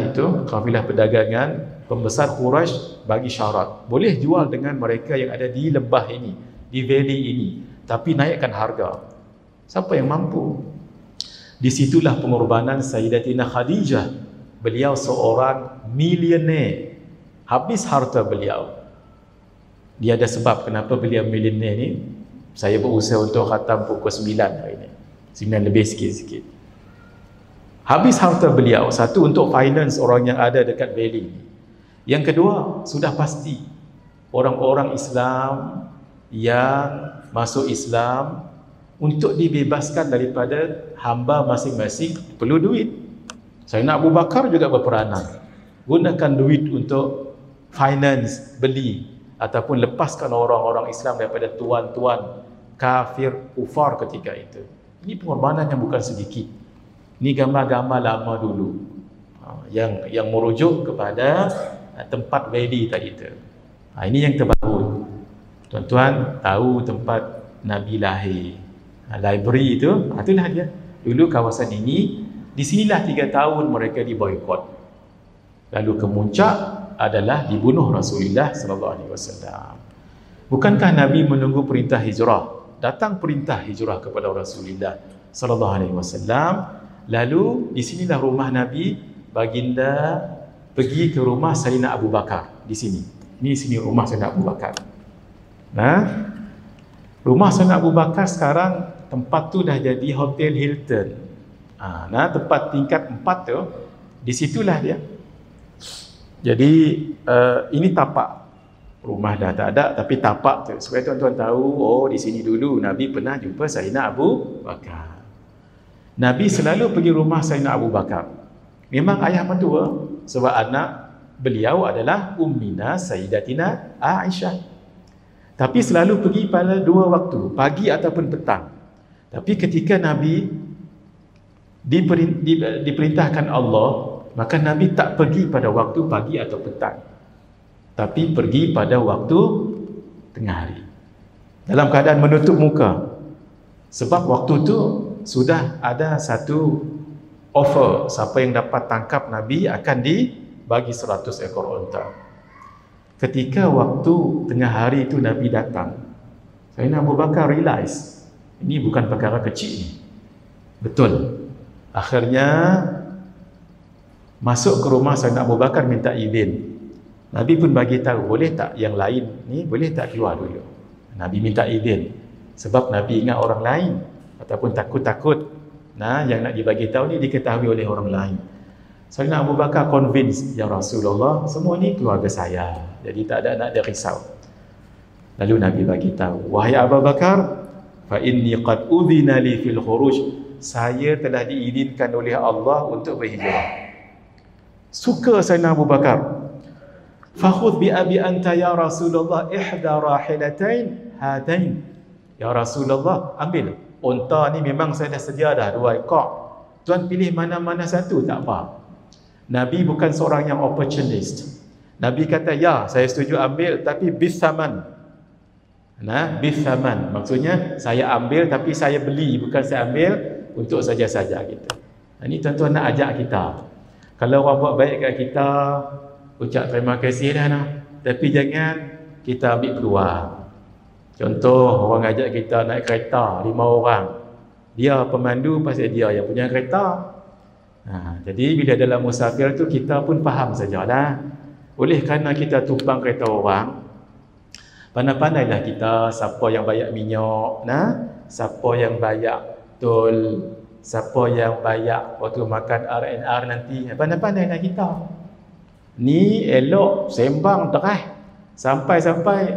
itu, kafilah perdagangan, pembesar Quraisy bagi syarat, boleh jual dengan mereka yang ada di lembah ini, di valley ini, tapi naikkan harga. Siapa yang mampu? Disitulah pengorbanan Sayyidatina Khadijah. Beliau seorang milioner, habis harta beliau. Dia ada sebab kenapa beliau milioner ni. Saya berusaha untuk khatam pukul 9 hari ni, 9 lebih sikit-sikit. Habis harta beliau, satu untuk finance orang yang ada dekat valley ni. Yang kedua, sudah pasti orang-orang Islam yang masuk Islam untuk dibebaskan daripada hamba masing-masing perlu duit. Sayyidina Abu Bakar juga berperanan, gunakan duit untuk finance, beli ataupun lepaskan orang-orang Islam daripada tuan-tuan kafir, kufar ketika itu. Ini pengorbanan yang bukan sedikit. Ini gambar-gambar lama dulu yang merujuk kepada tempat valley tadi itu. Ini yang terbaru. Tuan-tuan tahu tempat Nabi lahir. library itu, itulah dia. Dulu kawasan ini, di sinilah 3 tahun mereka diboikot. Lalu kemuncak adalah dibunuh Rasulullah sallallahu alaihi wasallam. Bukankah Nabi menunggu perintah hijrah? Datang perintah hijrah kepada Rasulullah sallallahu alaihi wasallam. Lalu di sinilah rumah Nabi, baginda pergi ke rumah Sayyidina Abu Bakar di sini. Ini sini rumah Sayyidina Abu Bakar. Nah, rumah Sayyidina Abu Bakar sekarang tempat tu dah jadi Hotel Hilton. Nah, tempat tingkat 4 tu, di situlah dia. Jadi ini tapak. Rumah dah tak ada, tapi tapak tu supaya tuan-tuan tahu, oh di sini dulu Nabi pernah jumpa Sayyidina Abu Bakar. Nabi selalu pergi rumah Sayyidina Abu Bakar. Memang ayah mentua, sebab anak beliau adalah Ummina Sayyidatina Aisyah. Tapi selalu pergi pada 2 waktu, pagi ataupun petang. Tapi ketika Nabi diperintahkan Allah, maka Nabi tak pergi pada waktu pagi atau petang, tapi pergi pada waktu tengah hari dalam keadaan menutup muka. Sebab waktu tu sudah ada satu offer, siapa yang dapat tangkap Nabi akan dibagi 100 ekor unta. Ketika waktu tengah hari itu Nabi datang, Sayyidina Abu Bakar realize ini bukan perkara kecil ni. Betul. Akhirnya masuk ke rumah Sayyidina Abu Bakar, minta izin. Nabi pun bagi tahu, boleh tak yang lain ni boleh tak keluar dulu. Nabi minta izin sebab Nabi ingat orang lain ataupun takut-takut yang nak dibagi tahu ni diketahui oleh orang lain. Sayyidina Abu Bakar convince, ya Rasulullah, semua ni keluarga saya, jadi tak ada nak ada risau. Lalu Nabi bagi tahu, wahai Abu Bakar, fa inni qad udhina li fil khuruj, saya telah diizinkan oleh Allah untuk berhijrah. Suka Sayyidina Abu Bakar. Fakhudh bi abi anta ya Rasulullah ihda rahilatain hatain. Ya Rasulullah, ambil unta ni, memang saya dah sedia dah 2 ekor. Tuan pilih mana-mana satu tak apa. Nabi bukan seorang yang opportunist. Nabi kata, ya saya setuju ambil, tapi bisaman. Bisaman maksudnya saya ambil tapi saya beli, bukan saya ambil untuk saja-saja gitu. Ini tuan-tuan nak ajak kita. Kalau orang buat baik kat kita, ucap terima kasih dah tapi jangan kita ambil peluang. Contoh, orang ajak kita naik kereta 5 orang, dia pemandu pasal dia yang punya kereta. Jadi bila dalam musafir tu kita pun faham sajalah. Oleh kerana kita tumpang kereta orang, pandai-pandailah kita siapa yang bayar minyak, siapa yang bayar tol, siapa yang bayar waktu makan R&R nanti. Pandai-pandailah kita. Ni elok sembang terah sampai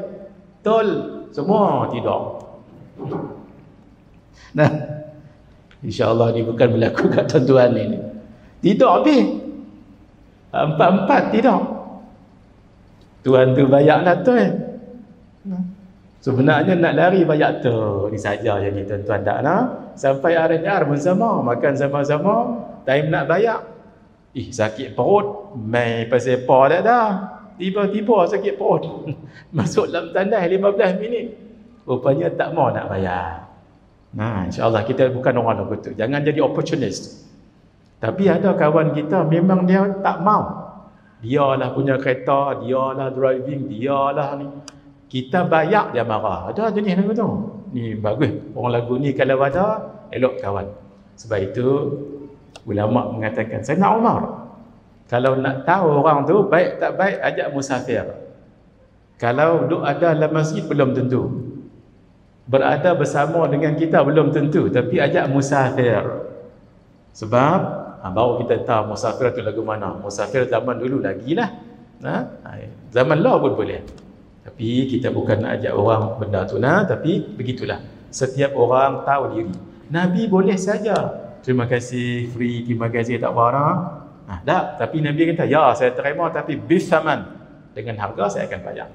tol semua tidur. InsyaAllah ni bukan berlaku kat tuan-tuan ni. Tidur habis. 4-4 tidur. Tuan tu bayarlah tuan. Sebenarnya nak lari bayar tu. Ni saja jadi tuan-tuan tak sampai R&R pun sama, makan sama-sama, time nak bayar. Sakit perut, main pasal apa dah. Tiba-tiba sakit perut. Masuk dalam tandas 15 minit. Rupanya tak mau nak bayar. InsyaAllah kita bukan orang begitu. Jangan jadi opportunist. Tapi ada kawan kita memang dia tak mau. Dialah punya kereta, dialah driving, dialah ni. Kita bayar dia marah. Ada jenis lagu tu. Ni bagus. Orang lagu ni kalau ada, elok kawan. Sebab itu ulama mengatakan, Sayyidina Umar, kalau nak tahu orang tu baik tak baik, ajak musafir. Kalau duduk ada dalam masjid belum tentu, berada bersama dengan kita belum tentu, tapi ajak musafir. Sebab baru kita tahu musafir tu lagu mana. Musafir zaman dulu lagi lah, zaman law pun boleh. Tapi kita bukan nak ajak orang benda tu tapi begitulah. Setiap orang tahu diri. Nabi boleh saja terima kasih, free, terima kasih, tak apa tak. Tapi Nabi kata, ya saya terima tapi bisaman, dengan harga saya akan bayar.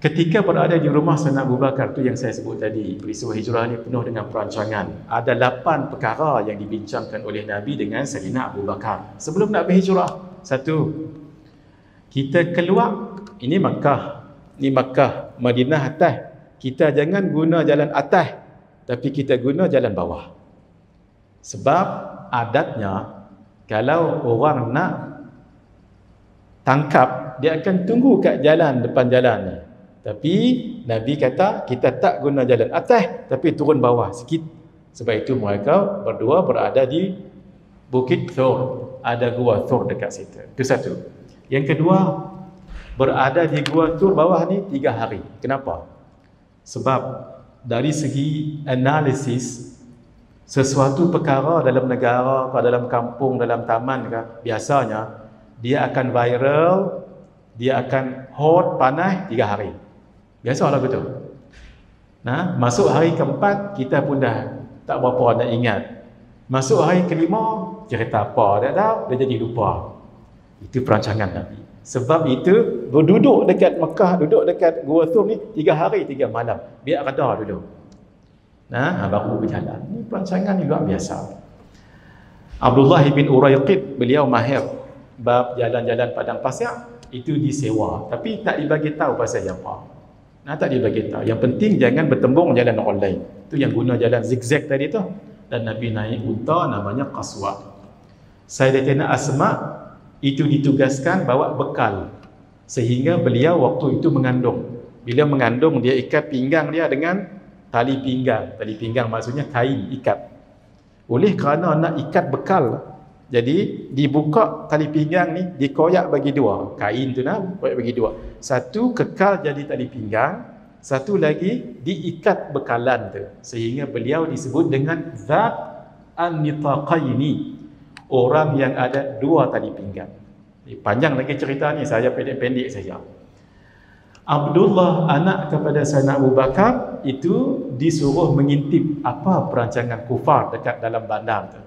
Ketika berada di rumah Sayyidina Abu Bakar tu yang saya sebut tadi, peristiwa hijrah ni penuh dengan perancangan. Ada 8 perkara yang dibincangkan oleh Nabi dengan Sayyidina Abu Bakar sebelum nak berhijrah. 1, kita keluar, ini Makkah, Madinah atas. Kita jangan guna jalan atas tapi kita guna jalan bawah. Sebab adatnya kalau orang nak tangkap, dia akan tunggu kat jalan, depan jalan ni. Tapi Nabi kata kita tak guna jalan atas, tapi turun bawah sikit. Sebab itu mereka berdua berada di Bukit Thur. Ada gua Thur dekat situ. Itu satu. Yang kedua, berada di gua Thur bawah ni 3 hari. Kenapa? Sebab dari segi analisis, sesuatu perkara dalam negara ke dalam kampung, dalam taman ke, biasanya dia akan viral, dia akan hot, panas 3 hari. Biasalah betul. Nah, masuk hari keempat kita pun dah tak berapa nak ingat. Masuk hari kelima, cerita apa tak tahu, dia jadi lupa. Itu perancangan Nabi. Sebab itu berduduk dekat Mekah, duduk dekat Gua Thur ni 3 hari 3 malam. Biar reda dulu. Nah, baru berjalan. Ini perancangan yang luar biasa. Abdullah bin Urayqid, beliau mahir bab jalan-jalan padang pasir, itu disewa, tapi tak dibagi tahu pasal apa. Nah, tak dibagi tahu. Yang penting jangan bertembung jalan orang lain. Itu yang guna jalan zigzag tadi tu. Dan Nabi naik unta namanya Qaswa. Sayyidatina Asma itu ditugaskan bawa bekal, sehingga beliau waktu itu mengandung. Bila mengandung, dia ikat pinggang dia dengan tali pinggang. Tali pinggang maksudnya kain ikat. Oleh kerana nak ikat bekal, jadi dibuka tali pinggang ni, dikoyak bagi 2. Kain tu nak koyak bagi 2. Satu kekal jadi tali pinggang, satu lagi diikat bekalan tu. Sehingga beliau disebut dengan Zat an-Nitaqaini, orang yang ada 2 tali pinggang. Panjang lagi cerita ni, saya pendek-pendek saja. Abdullah, anak kepada Sayyidina Abu Bakar, itu disuruh mengintip apa perancangan kufar dekat dalam bandar tu,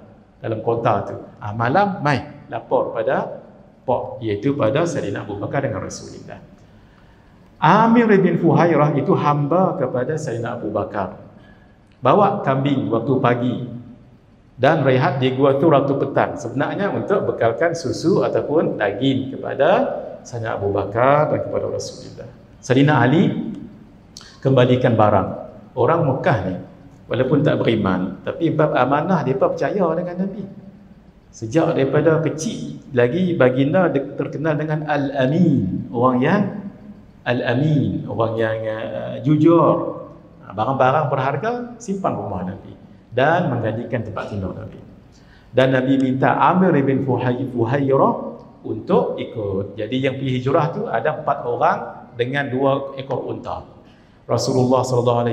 dalam kota tu. Malam mai lapor pada Pak, iaitu pada Sayyidina Abu Bakar dengan Rasulullah. Amir bin Fuhairah itu hamba kepada Sayyidina Abu Bakar. Bawa kambing waktu pagi dan rehat di Gua Thur waktu petang. Sebenarnya untuk bekalkan susu ataupun daging kepada Sayyidina Abu Bakar dan kepada Rasulullah. Sayyidina Ali kembalikan barang. Orang Mekah ni walaupun tak beriman, tapi bab amanah dia percaya dengan Nabi. Sejak daripada kecil lagi baginda terkenal dengan Al-Amin, orang yang Al-Amin, orang yang jujur. Barang-barang berharga simpan rumah Nabi dan menggandikan tempat tinggal Nabi. Dan Nabi minta Amir bin Fuhairah untuk ikut. Jadi yang pergi hijrah tu ada 4 orang dengan 2 ekor unta. Rasulullah SAW,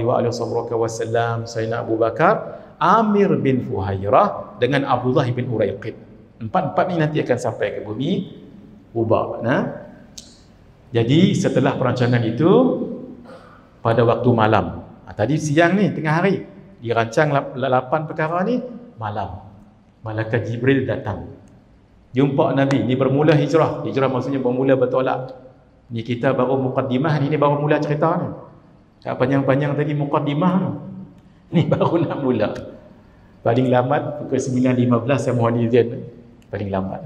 Sayyidina Abu Bakar, Amir bin Fuhairah dengan Abdullah bin Urayqid. 4 ni nanti akan sampai ke bumi Quba. Jadi setelah perancangan itu pada waktu malam. Tadi siang ni, tengah hari dirancang 8 perkara ni, malam Malaikat Jibril datang jumpa Nabi. Ni bermula hijrah. Hijrah maksudnya bermula bertolak. Ni kita baru muqaddimah ni baru mula cerita ni. Tak panjang-panjang tadi muqaddimah ni baru nak mula. Paling lambat pukul 9.15 saya mohon izin. Paling lambat.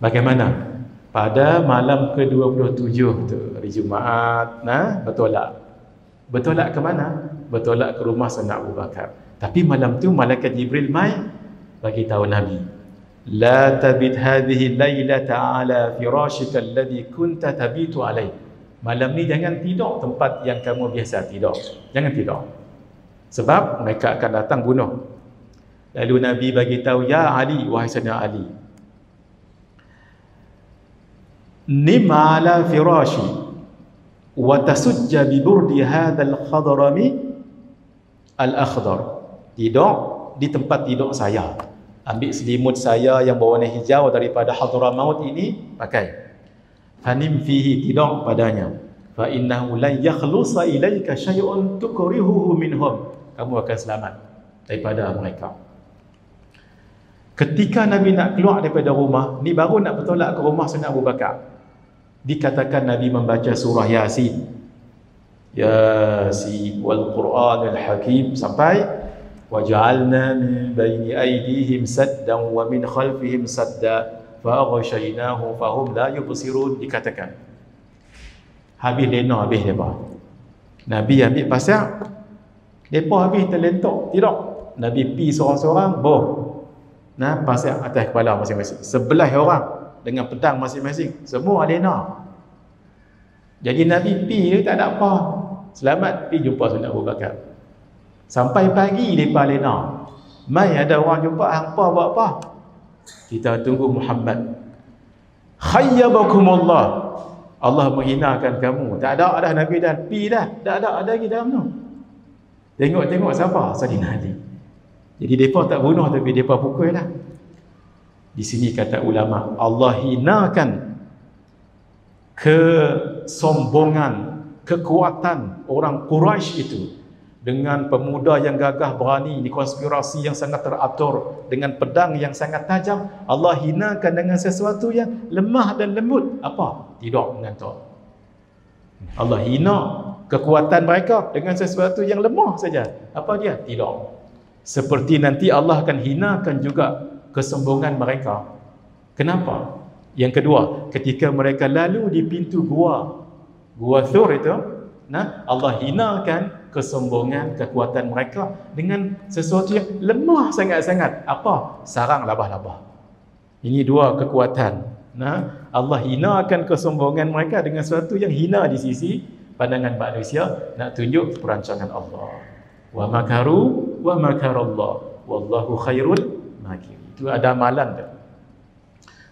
Bagaimana? Pada malam ke-27 tu, hari Jumaat, bertolak. Bertolak ke mana? Bertolak ke rumah Sayyidina Abu Bakar. Tapi malam tu malaikat Jibril mai bagi tahu Nabi, la tabit hadhihi lailata ala firashika alladhi kunta tabitu alai. Malam ni jangan tidur tempat yang kamu biasa tidur. Jangan tidur. Sebab mereka akan datang bunuh. Lalu Nabi bagi tahu, ya Ali, wahai Sayyidina Ali, nim ala firashi wa tasujja bi burdi hadzal khadrami al-akhdar. Tidur di tempat tidur saya. Ambil selimut saya yang berwarna hijau daripada Hadramaut ini, pakai. Fanim fihi, tidur padanya. Fa innahu la yakhlusa ilaika syai'un tukrihuhu minhum. Kamu akan selamat daripada mereka. Ketika Nabi nak keluar daripada rumah, ni baru nak bertolak ke rumah Sayyidina Abu Bakar. Dikatakan Nabi membaca surah Yasin. Yasin wal Qur'anil Hakim sampai وَجَعَلْنَا مِنْ بَيْنِ أَيْدِيهِمْ سَدًّا وَمِنْ خَلْفِهِمْ سَدًّا فَأَغْشَيْنَاهُ فَهُمْ لَا يُبْصِرُونَ. Dikatakan habis lena, habis lebar. Nabi ambil pasal Depa habis terlentok, tidak. Nabi pi seorang-seorang, boh. Nah, pasang atas kepala masing-masing. 11 orang dengan pedang masing-masing. Semua lena. Jadi Nabi pi dia tak ada apa. Selamat pi jumpa Sayyidina Abu Bakar. Sampai pagi depa lena. Mai ada orang jumpa, hangpa buat apa? Kita tunggu Muhammad. Khayyabakumullah. Allah menghinakan kamu. Tak ada dah Nabi dan pi dah. Tak ada lagi dalam tu. Tengok siapa? Sayyidina Ali. Jadi depa tak bunuh tapi depa pukul dah. Di sini kata ulama, Allah hinakan kesombongan, kekuatan orang Quraisy itu dengan pemuda yang gagah berani, di konspirasi yang sangat teratur, dengan pedang yang sangat tajam. Allah hinakan dengan sesuatu yang lemah dan lembut. Apa? Tidak mengantuk. Allah hina kekuatan mereka dengan sesuatu yang lemah saja. Apa dia? Tidak. Seperti nanti Allah akan hinakan juga kesombongan mereka. Kenapa? Yang kedua, ketika mereka lalu di pintu gua Thur itu, nah, Allah hinakan kesombongan, kekuatan mereka dengan sesuatu yang lemah sangat-sangat. Apa? Sarang labah-labah. Ini dua kekuatan. Nah, Allah hinakan kesombongan mereka dengan sesuatu yang hina di sisi pandangan manusia, nak tunjuk perancangan Allah. Wa makaru wa makarallah wallahu khairul makir. Itu ada amalan tu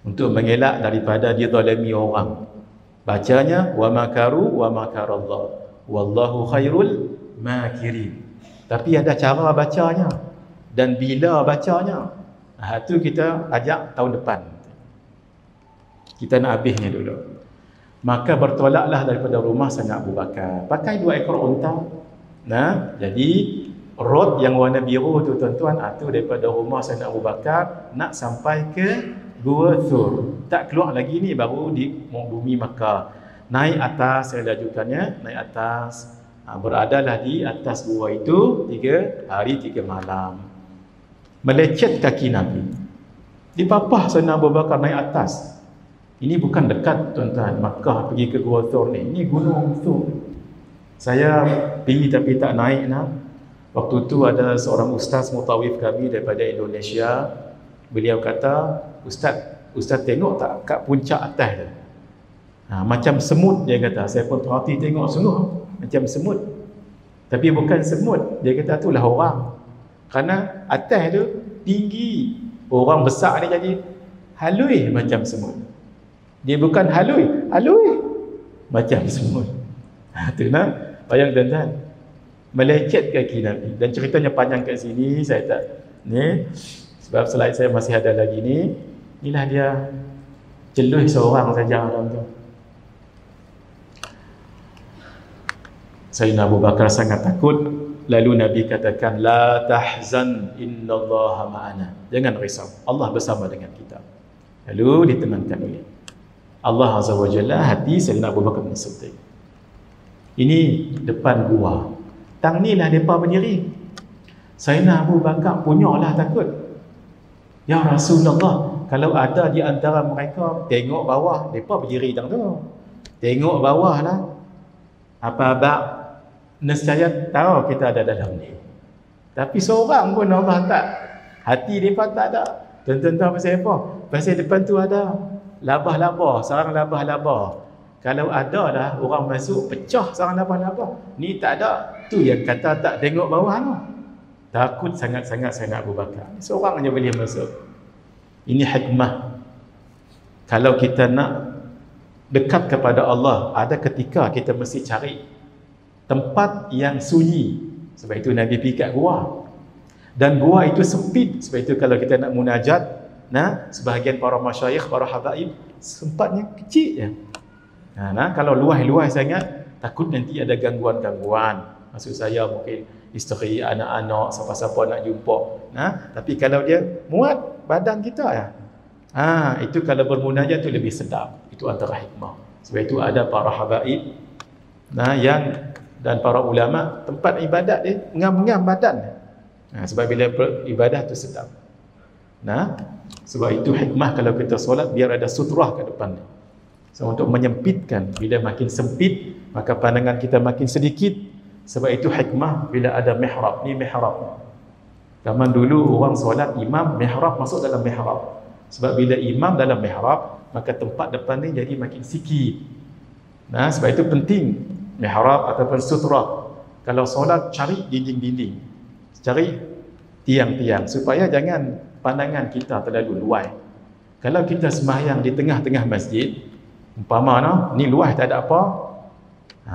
untuk mengelak daripada dia zalimi orang. Bacanya wa makaru wa makarallah wallahu khairul makirin. Tapi ada cara bacanya dan bila bacanya. Itu kita ajak tahun depan. Kita nak habisnya dulu. Maka bertolaklah daripada rumah Sayyidina Abu Bakar. Pakai 2 ekor unta. Nah, jadi road yang warna biru tu tuan-tuan, itu daripada rumah Sayyidina Abu Bakar nak sampai ke Gua Thur. Tak keluar lagi ni, baru di bumi Makkah. Naik atas, saya lajukannya, naik atas. Beradalah di atas gua itu 3 hari 3 malam. Melecet kaki Nabi. Dipapah Sayyidina Abu Bakar naik atas. Ini bukan dekat tuan-tuan, Makkah pergi ke Gua Thur ni. Ini gunung Thur. Saya pergi tapi tak naik nak. Waktu tu ada seorang ustaz mutawif kami daripada Indonesia. Beliau kata, Ustaz tengok tak kat puncak atas tu? Macam semut, dia kata. Saya pun perhati tengok sungguh macam semut. Tapi bukan semut. Dia kata itulah orang. Kerana atas tu tinggi. Orang besar ni jadi halui macam semut. Dia bukan halui macam semut. Tu nak. Bayang tuan-tuan, melecet kaki Nabi. Dan ceritanya panjang kat sini, saya tak ni, sebab slide saya masih ada lagi ni. Inilah dia, celuh seorang saja dalam tu. Sayyidina Abu Bakar sangat takut. Lalu Nabi katakan, la tahzan innallaha ma'ana. Jangan risau, Allah bersama dengan kita. Lalu ditenangkan oleh Allah Azza wa Jalla hati Sayyidina Abu Bakar As-Siddiq. Ini depan gua. Tang ni lah mereka berdiri. Sayyidina Abu Bakar punyalah takut. Ya Rasulullah, kalau ada di antara mereka tengok bawah, mereka berdiri tang tu. Tengok bawah lah. Apa-apa nescaya tahu kita ada dalam ni. Tapi seorang pun Allah tak. Hati mereka tak ada. Tuan-tuan pasal apa? Pasal depan tu ada labah-labah, sarang labah-labah. Kalau ada dah orang masuk pecah sarang labah-labah. Ni tak ada. Tu yang kata tak tengok bawah tu. Takut sangat-sangat Sayyidina Abu Bakar. Seorang hanya boleh masuk. Ini hikmah. Kalau kita nak dekat kepada Allah, ada ketika kita mesti cari tempat yang sunyi. Sebab itu Nabi pergi kat gua. Dan gua itu sempit. Sebab itu kalau kita nak munajat, sebahagian para masyayikh, para habaib, sempatnya kecil je. Kalau luas-luas sangat, takut nanti ada gangguan-gangguan. Maksud saya mungkin isteri, anak-anak, siapa-siapa nak jumpa. Tapi kalau dia muat badan kita ya. Itu kalau bermunajat tu lebih sedap. Itu antara hikmah. Sebab itu ada para habaib yang dan para ulama, tempat ibadat dia ngam-ngam badan. Sebab bila ibadah tu sedap. Sebab itu hikmah kalau kita solat biar ada sutrah kat depan ni. So, untuk menyempitkan, bila makin sempit maka pandangan kita makin sedikit, Sebab itu hikmah bila ada mihrab. Ni mihrab. Zaman dulu orang solat imam, mihrab masuk dalam mihrab. Sebab bila imam dalam mihrab, maka tempat depan ni jadi makin sikit. Nah, sebab itu penting mihrab ataupun sutra. Kalau solat, cari dinding-dinding, cari tiang-tiang, supaya jangan pandangan kita terlalu luas. Kalau kita sembahyang di tengah-tengah masjid, umpama ni luas tak ada apa,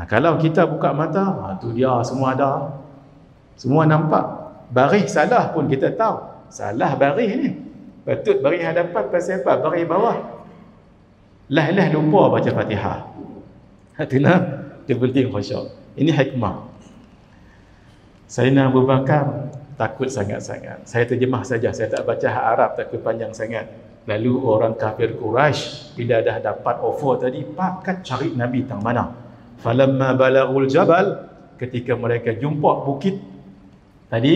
kalau kita buka mata, tu dia semua ada, semua nampak. Baris salah pun kita tahu, salah baris ni, patut baris hadapan pasal apa? Baris bawah. Lah lupa baca Fatihah. Itu penting khusyuk. Ini hikmah. Sayyidina Abu Bakar takut sangat-sangat. Saya terjemah saja, saya tak baca Arab, takut panjang sangat. Lalu orang kafir Quraisy bila dah dapat offer tadi, pakat cari Nabi tang mana. Falamma balaghul jabal, ketika mereka jumpa bukit tadi,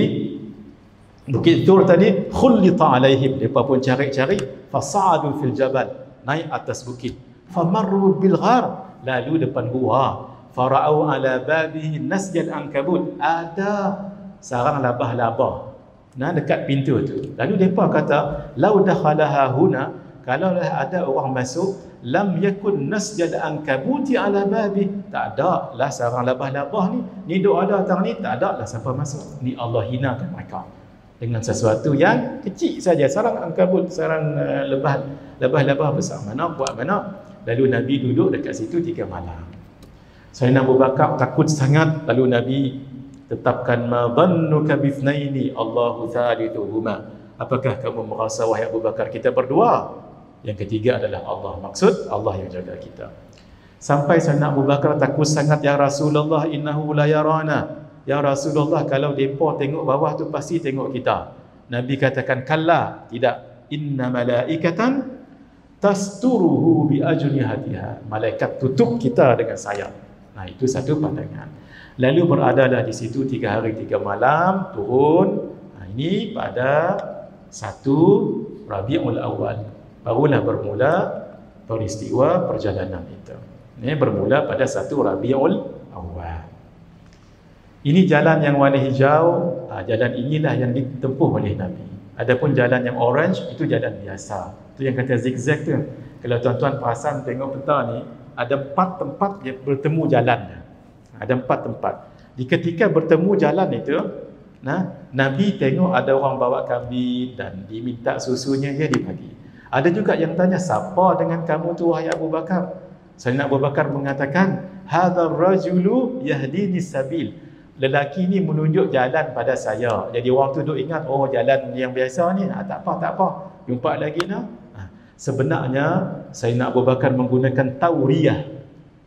Bukit Tur tadi, khullita alaihim, mereka pun cari-cari, fasa'adu fil jabal, naik atas bukit, famarru bil ghar, lalu depan gua, fara'au ala babihi nasjal ankabut, ada sarang labah-labah dekat pintu tu. Lalu mereka kata, lau dakhalaha huna, kalau ada orang masuk, lam yakun nasjal ankabuti ala babi, tak ada lah sarang labah-labah ni duk ada tang ni, tak ada lah siapa masuk. Ni Allah hinakan mereka dengan sesuatu yang kecil saja, sarang ankabut, sarang labah-labah besar mana buat mana. Lalu Nabi duduk dekat situ 3 malam. Sayyidina Abu Bakar takut sangat. Lalu Nabi tetapkan, ma dhannuka bithnaini Allahu thalithuhuma, apakah kamu merasa wahai Abu Bakar kita berdua, yang ketiga adalah Allah, maksud Allah yang jaga kita. Sampai Sayyidina Abu Bakar takut sangat, ya Rasulullah innahu la yarana, ya Rasulullah kalau depa tengok bawah tu pasti tengok kita. Nabi katakan, kalla, tidak, inna malaikatan tasturuhu bi ajnihatiha, malaikat tutup kita dengan sayap. Nah, itu satu pandangan. Lalu beradalah di situ 3 hari 3 malam turun. Ini pada 1 Rabiul Awal barulah bermula peristiwa perjalanan itu. Ini bermula pada 1 Rabiul Awal. Ini jalan yang warna hijau, jalan inilah yang ditempuh oleh Nabi. Adapun jalan yang orange itu jalan biasa. Itu yang kata zigzag tu. Kalau tuan-tuan perasan tengok peta ni, ada 4 tempat yang bertemu jalannya. Ada 4 tempat. Di ketika bertemu jalan itu, Nabi tengok ada orang bawa kambing dan diminta susunya, dia dibagi. Ada juga yang tanya, siapa dengan kamu tu wahai Abu Bakar? Sayyidina Abu Bakar mengatakan, hadzal rajulu yahdini sabil, lelaki ni menunjuk jalan pada saya. Jadi orang tu duk ingat, oh jalan yang biasa ni, tak apa, jumpa lagi nah. Sebenarnya Sayyidina Abu Bakar menggunakan tauriyah.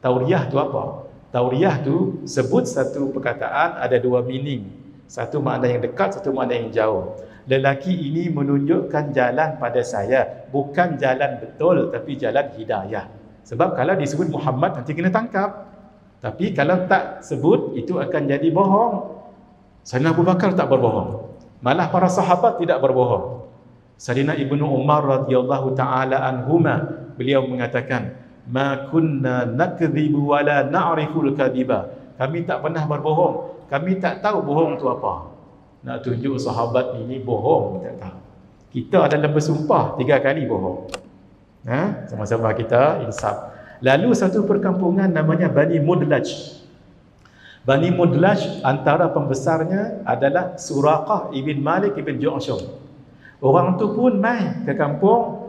Tauriyah tu apa? Tauriyah tu sebut satu perkataan ada 2 meaning. Satu makna yang dekat, satu makna yang jauh. Lelaki ini menunjukkan jalan pada saya, bukan jalan betul tapi jalan hidayah. Sebab kalau disebut Muhammad nanti kena tangkap. Tapi kalau tak sebut, itu akan jadi bohong. Sayyidina Abu Bakar tak berbohong. Malah para sahabat tidak berbohong. Sayyidina Ibnu Umar radhiyallahu taala anhuma, beliau mengatakan, ma kunna nakdzibu wala na'riful kadhiba. Kami tak pernah berbohong, kami tak tahu bohong tu apa. Nak tunjuk sahabat ini bohong, tak tahu. Kita dalam bersumpah 3 kali bohong. Sama-sama kita insaf. Lalu satu perkampungan namanya Bani Mudlaj. Bani Mudlaj antara pembesarnya adalah Suraqah ibn Malik ibn Ju'shum. Orang tu pun mai ke kampung,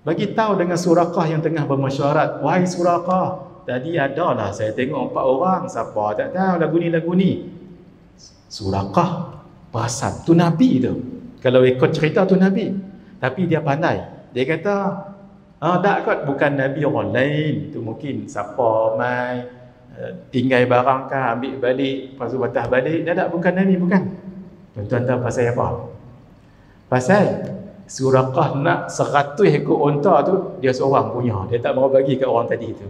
bagi tahu dengan Suraqah yang tengah bermesyuarat, wahai Suraqah, tadi adalah saya tengok 4 orang, siapa tak tahu lagu ni. Suraqah perasan tu Nabi tu. Kalau ikut cerita tu Nabi. Tapi dia pandai. Dia kata, tak kot, bukan Nabi, orang lain. Itu mungkin siapa mai tinggal barang kah, ambil balik, lepas tu batah balik. Tak, bukan Nabi, bukan. Tuan-tuan tahu pasal apa? Pasal Suraqah nak 100 ekor unta tu, dia seorang punya. Dia tak mau bagi kat orang tadi tu.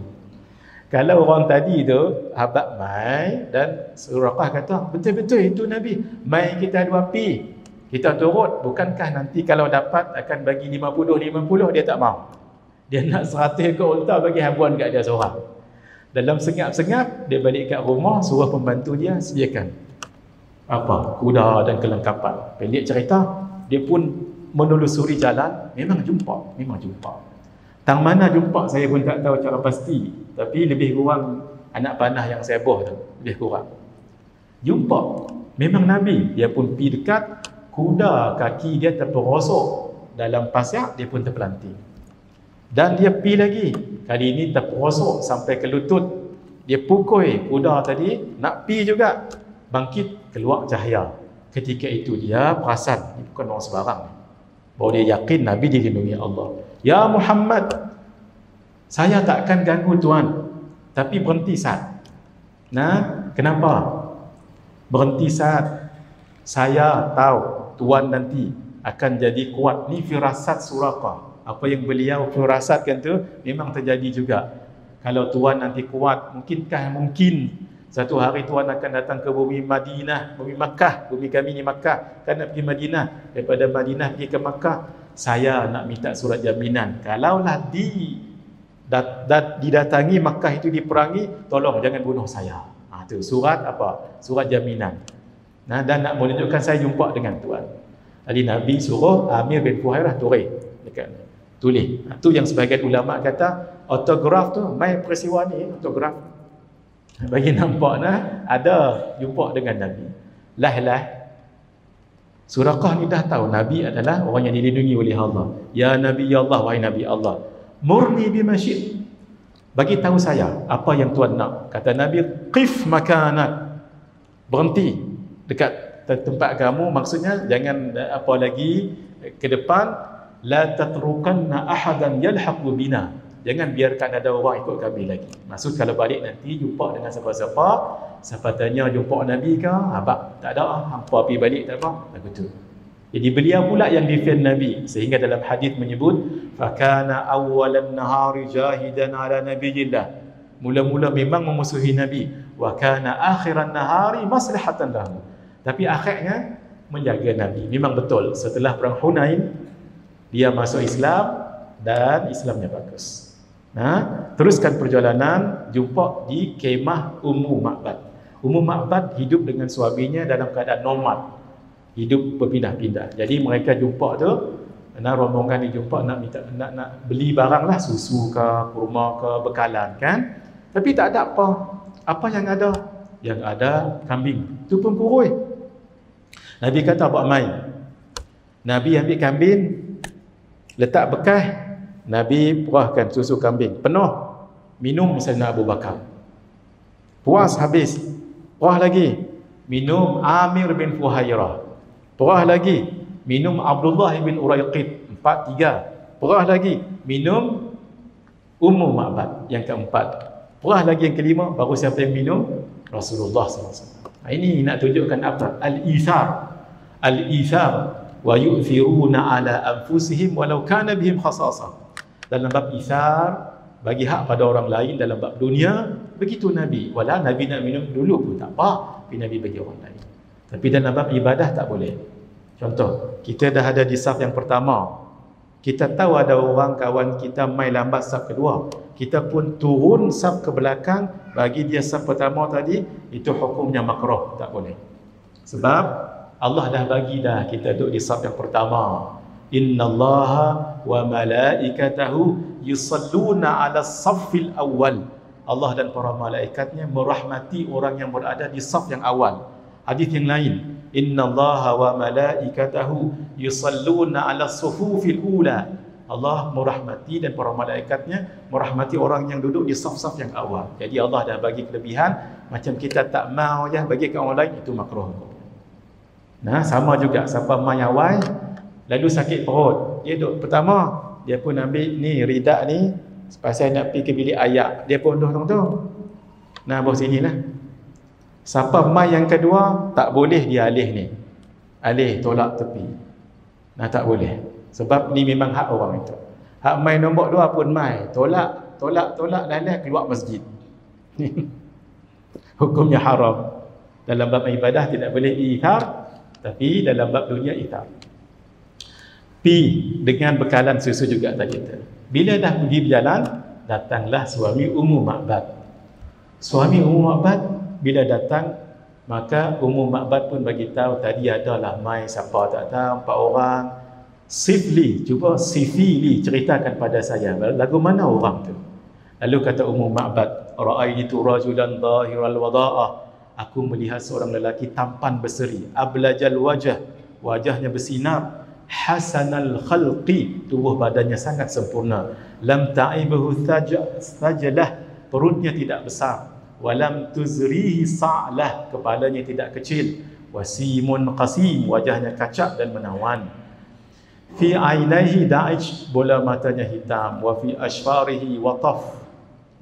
Kalau orang tadi tu habaq mai, dan Suraqah kata, betul-betul itu Nabi, mai kita 2 pi, kita turut, bukankah nanti kalau dapat akan bagi 50-50? Dia tak mau. Dia nak 100 ekor unta bagi habuan kat dia seorang. Dalam sengap-sengap, dia balik kat rumah, suruh pembantu dia sediakan kuda dan kelengkapan. Pendek cerita, dia pun menelusuri jalan, memang jumpa. Tang mana jumpa saya pun tak tahu cara pasti, tapi lebih kurang anak panah yang seboh tu, lebih kurang. Jumpa, memang Nabi. Dia pun pergi dekat, kuda kaki dia terperosok dalam pasir, dia pun terpelanting. Dan dia pergi lagi, kali ini terperosok sampai ke lutut. Dia pukul kuda tadi, nak pergi juga, bangkit keluar cahaya. Ketika itu dia perasan, ini bukan orang sebarang, bahawa dia yakin Nabi dilindungi Allah. Ya Muhammad, saya takkan ganggu Tuan, tapi berhenti saat. Nah, kenapa? Berhenti saat. Saya tahu Tuan nanti akan jadi kuat. Ni firasat Suraqah. Apa yang beliau firasatkan tu memang terjadi juga. Kalau Tuan nanti kuat, mungkin satu hari Tuan akan datang ke bumi Madinah, bumi Makkah. Bumi kami ni Makkah, kan nak pergi Madinah. Daripada Madinah pergi ke Makkah, saya nak minta surat jaminan. Kalaulah didatangi Makkah itu, diperangi, tolong jangan bunuh saya. Tu surat apa? Surat jaminan. Dan nak menunjukkan saya jumpa dengan Tuan. Jadi Nabi suruh Amir bin Fuhairah tulis. Tu yang sebahagian ulama kata autograf tu mai peristiwa ni, autograf bagi nampak ada jumpa dengan Nabi. Suraqah ni dah tahu Nabi adalah orang yang dilindungi oleh Allah. Ya Nabi ya Allah, wahai Nabi Allah, murni bima syi'ta, bagi tahu saya apa yang Tuan nak. Kata Nabi, qif makanak, berhenti dekat tempat kamu, maksudnya jangan apa lagi ke depan. La tatrukanna ahadan yalhaqu bina, jangan biarkan ada orang ikut kami lagi. Maksud kalau balik nanti jumpa dengan siapa tanya jumpa Nabi ke? Tak ada, hampa pergi balik tak apa. Lagu tu. Jadi beliau pula yang defend Nabi, sehingga dalam hadis menyebut fakana awwalan nahari jahidan ala nabiyillah, mula-mula memang memusuhi Nabi, wa kana akhiran nahari maslihatan lahu, tapi akhirnya menjaga Nabi. Memang betul setelah perang Hunain dia masuk Islam dan Islamnya bagus. Teruskan perjalanan, jumpa di kemah Ummu Ma'bad. Ummu Ma'bad hidup dengan suaminya dalam keadaan nomad, hidup berpindah-pindah. Jadi mereka jumpa tu, rombongan ni jumpa nak beli barang lah, susu ke, kurma ke, bekalan kan. Tapi tak ada apa. Apa yang ada? Yang ada kambing. Tu pun purui. Nabi kata buat main. Nabi ambil kambing, letak bekas, Nabi puaskan susu kambing penuh, minum Sayyidina Abu Bakar, puas habis, puas lagi, minum Amir bin Fuhairah, puas lagi, minum Abdullah bin Uraiqid, 4-3, puas lagi, minum Ummu Ma'bad yang keempat, puas lagi yang kelima, baru siapa yang minum? Rasulullah SAW. Ini nak tunjukkan apa? Al-ithar wa yu'thiruna ala anfusihim walau kana bihim khasasah. Dalam bab ithar, bagi hak pada orang lain dalam bab dunia, begitu Nabi. Walau Nabi nak minum dulu pun tak apa, tapi Nabi bagi orang lain. Tapi dalam bab ibadah tak boleh. Contoh, kita dah ada di saf yang pertama, kita tahu ada orang kawan kita mai lambat saf kedua, kita pun turun saf ke belakang bagi dia saf pertama tadi, itu hukumnya makruh, tak boleh. Sebab Allah dah bagi dah kita duduk di saf yang pertama. Innallaha wa malaikatahu yusalluna ala saffil awal. Allah dan para malaikatnya merahmati orang yang berada di saf yang awal. Hadis yang lain, innallaha wa malaikatahu yusalluna ala sufufil ula. Allah merahmati dan para malaikatnya merahmati orang yang duduk di saf-saf yang awal. Jadi Allah dah bagi kelebihan, macam kita tak mau je bagi ke orang lain, itu makruh. Sama juga siapa mai awal lalu sakit perut, dia duduk pertama, dia pun ambil ni ridak ni pasal nak pergi ke bilik ayak, dia pun duduk tu. Bawah sini lah. Siapa mai yang kedua, tak boleh dia alih ni, alih tolak tepi. Tak boleh, sebab ni memang hak orang itu. Hak mai nombor 2 pun mai, tolak lalah keluar masjid. Hukumnya haram. Dalam bab ibadah tidak boleh ithar, tapi dalam bab dunia ithar. Dengan bekalan susu juga tadi tu. Bila dah pergi berjalan, datanglah suami Ummu Ma'bad. Suami Ummu Ma'bad bila datang, maka Ummu Ma'bad pun bagi tahu tadi adalah mai siapa tak tahu 4 orang. Sifli, cuba sifili ceritakan pada saya lagu mana orang tu. Lalu kata Ummu Ma'bad, ra'aitu rajulan dhahiral wada'ah, aku melihat seorang lelaki tampan berseri, ablajal wajah, wajahnya bersinar, hasanal khalqi, tubuh badannya sangat sempurna, lam ta'ibuhu sajlah, perutnya tidak besar, walam tuzrihi sa'lah, kepalanya tidak kecil, wasimun qasim, wajahnya kacak dan menawan, fi ainaihi da'ij, bola matanya hitam, wa fi ashfarihi wataf,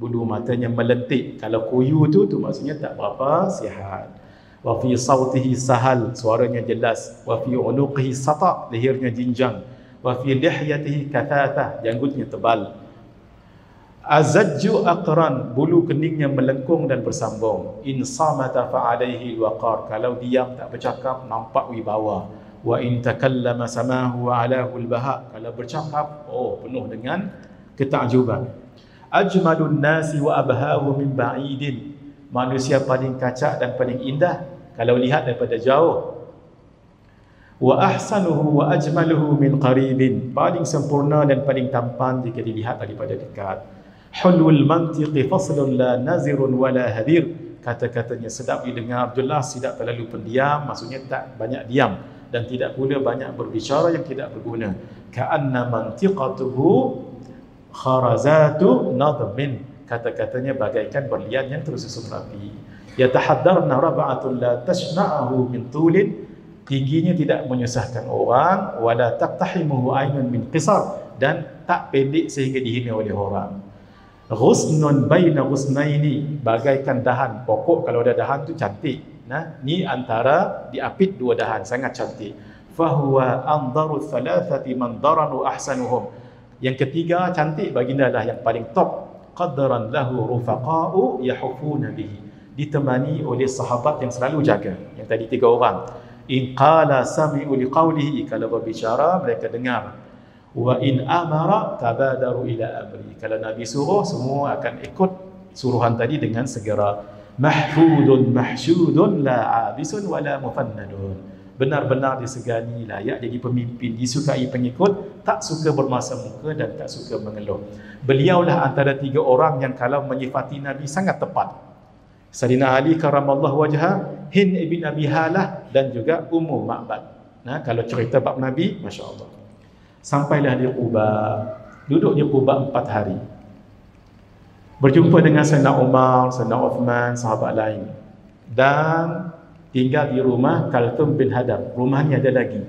bulu matanya melentik. Kalau kuyu tu maksudnya tak berapa sihat. Wa fi sautihi sahal, suaranya jelas. Wa fi unuqihi sata, lehernya jinjang. Wa fi lihyatihi kathatah, janggutnya tebal. Azajju aqran, bulu keningnya melengkung dan bersambung. In samata fa alaihi alwaqar, kalau diam tak bercakap nampak wibawa. Wa in takallama samahu wa alahu albaha, kalau bercakap penuh dengan ketakjuban. Ajmalun nasi wa abhahu min ba'idin, manusia paling kacak dan paling indah kalau lihat daripada jauh. Wa ahsanuhu wa ajmaluhu min qaribin, paling sempurna dan paling tampan jika dilihat daripada dekat. Hulul mantiqi faslun la nazirun wala hadir, kata-katanya sedap didengar, jelas, tidak terlalu pendiam, maksudnya tak banyak diam dan tidak pula banyak berbicara yang tidak berguna. Ka'anna mantiqatuhu kharazatu nadmin, kata-katanya bagaikan berlian yang tersusun rapi. Yatahaddarna rab'atun la tashna'ahu min tulin, tingginya tidak menyusahkan orang, wala taqtahimuhu aynun min qisar, dan tak pendek sehingga dihina oleh orang. Ghusnun baina ghusnaini, bagaikan dahan pokok, kalau ada dahan tu cantik. Ni antara diapit 2 dahan, sangat cantik. Fahuwa andaru thalathati man daranu ahsanuhum, yang ketiga cantik bagindalah yang paling top. Qadran lahu rufaqa'u yahufuna bihi, ditemani oleh sahabat yang selalu jaga. Yang tadi 3 orang. In qala sami'u liqaulihi, kalau berbicara mereka dengar. Wa in amara tabadaru ila amri, kalau Nabi suruh semua akan ikut suruhan tadi dengan segera. Mahfudun mahsyudun la abisun wala mufannadun, benar-benar disegani, layak jadi pemimpin, disukai pengikut, tak suka bermasa muka dan tak suka mengeluh. Beliaulah antara 3 orang yang kalau menyifati Nabi sangat tepat. Sayyidina Ali karamallahu wajhah, Hind ibn Abi Halah dan juga Ummu Ma'bad. Kalau cerita bab Nabi, Masya Allah. Sampailah di Quba, duduk di Quba 4 hari. Berjumpa dengan Sayyidina Umar, Sayyidina Uthman, sahabat lain. Dan tinggal di rumah Kalthum bin Hadam. Rumahnya ada lagi.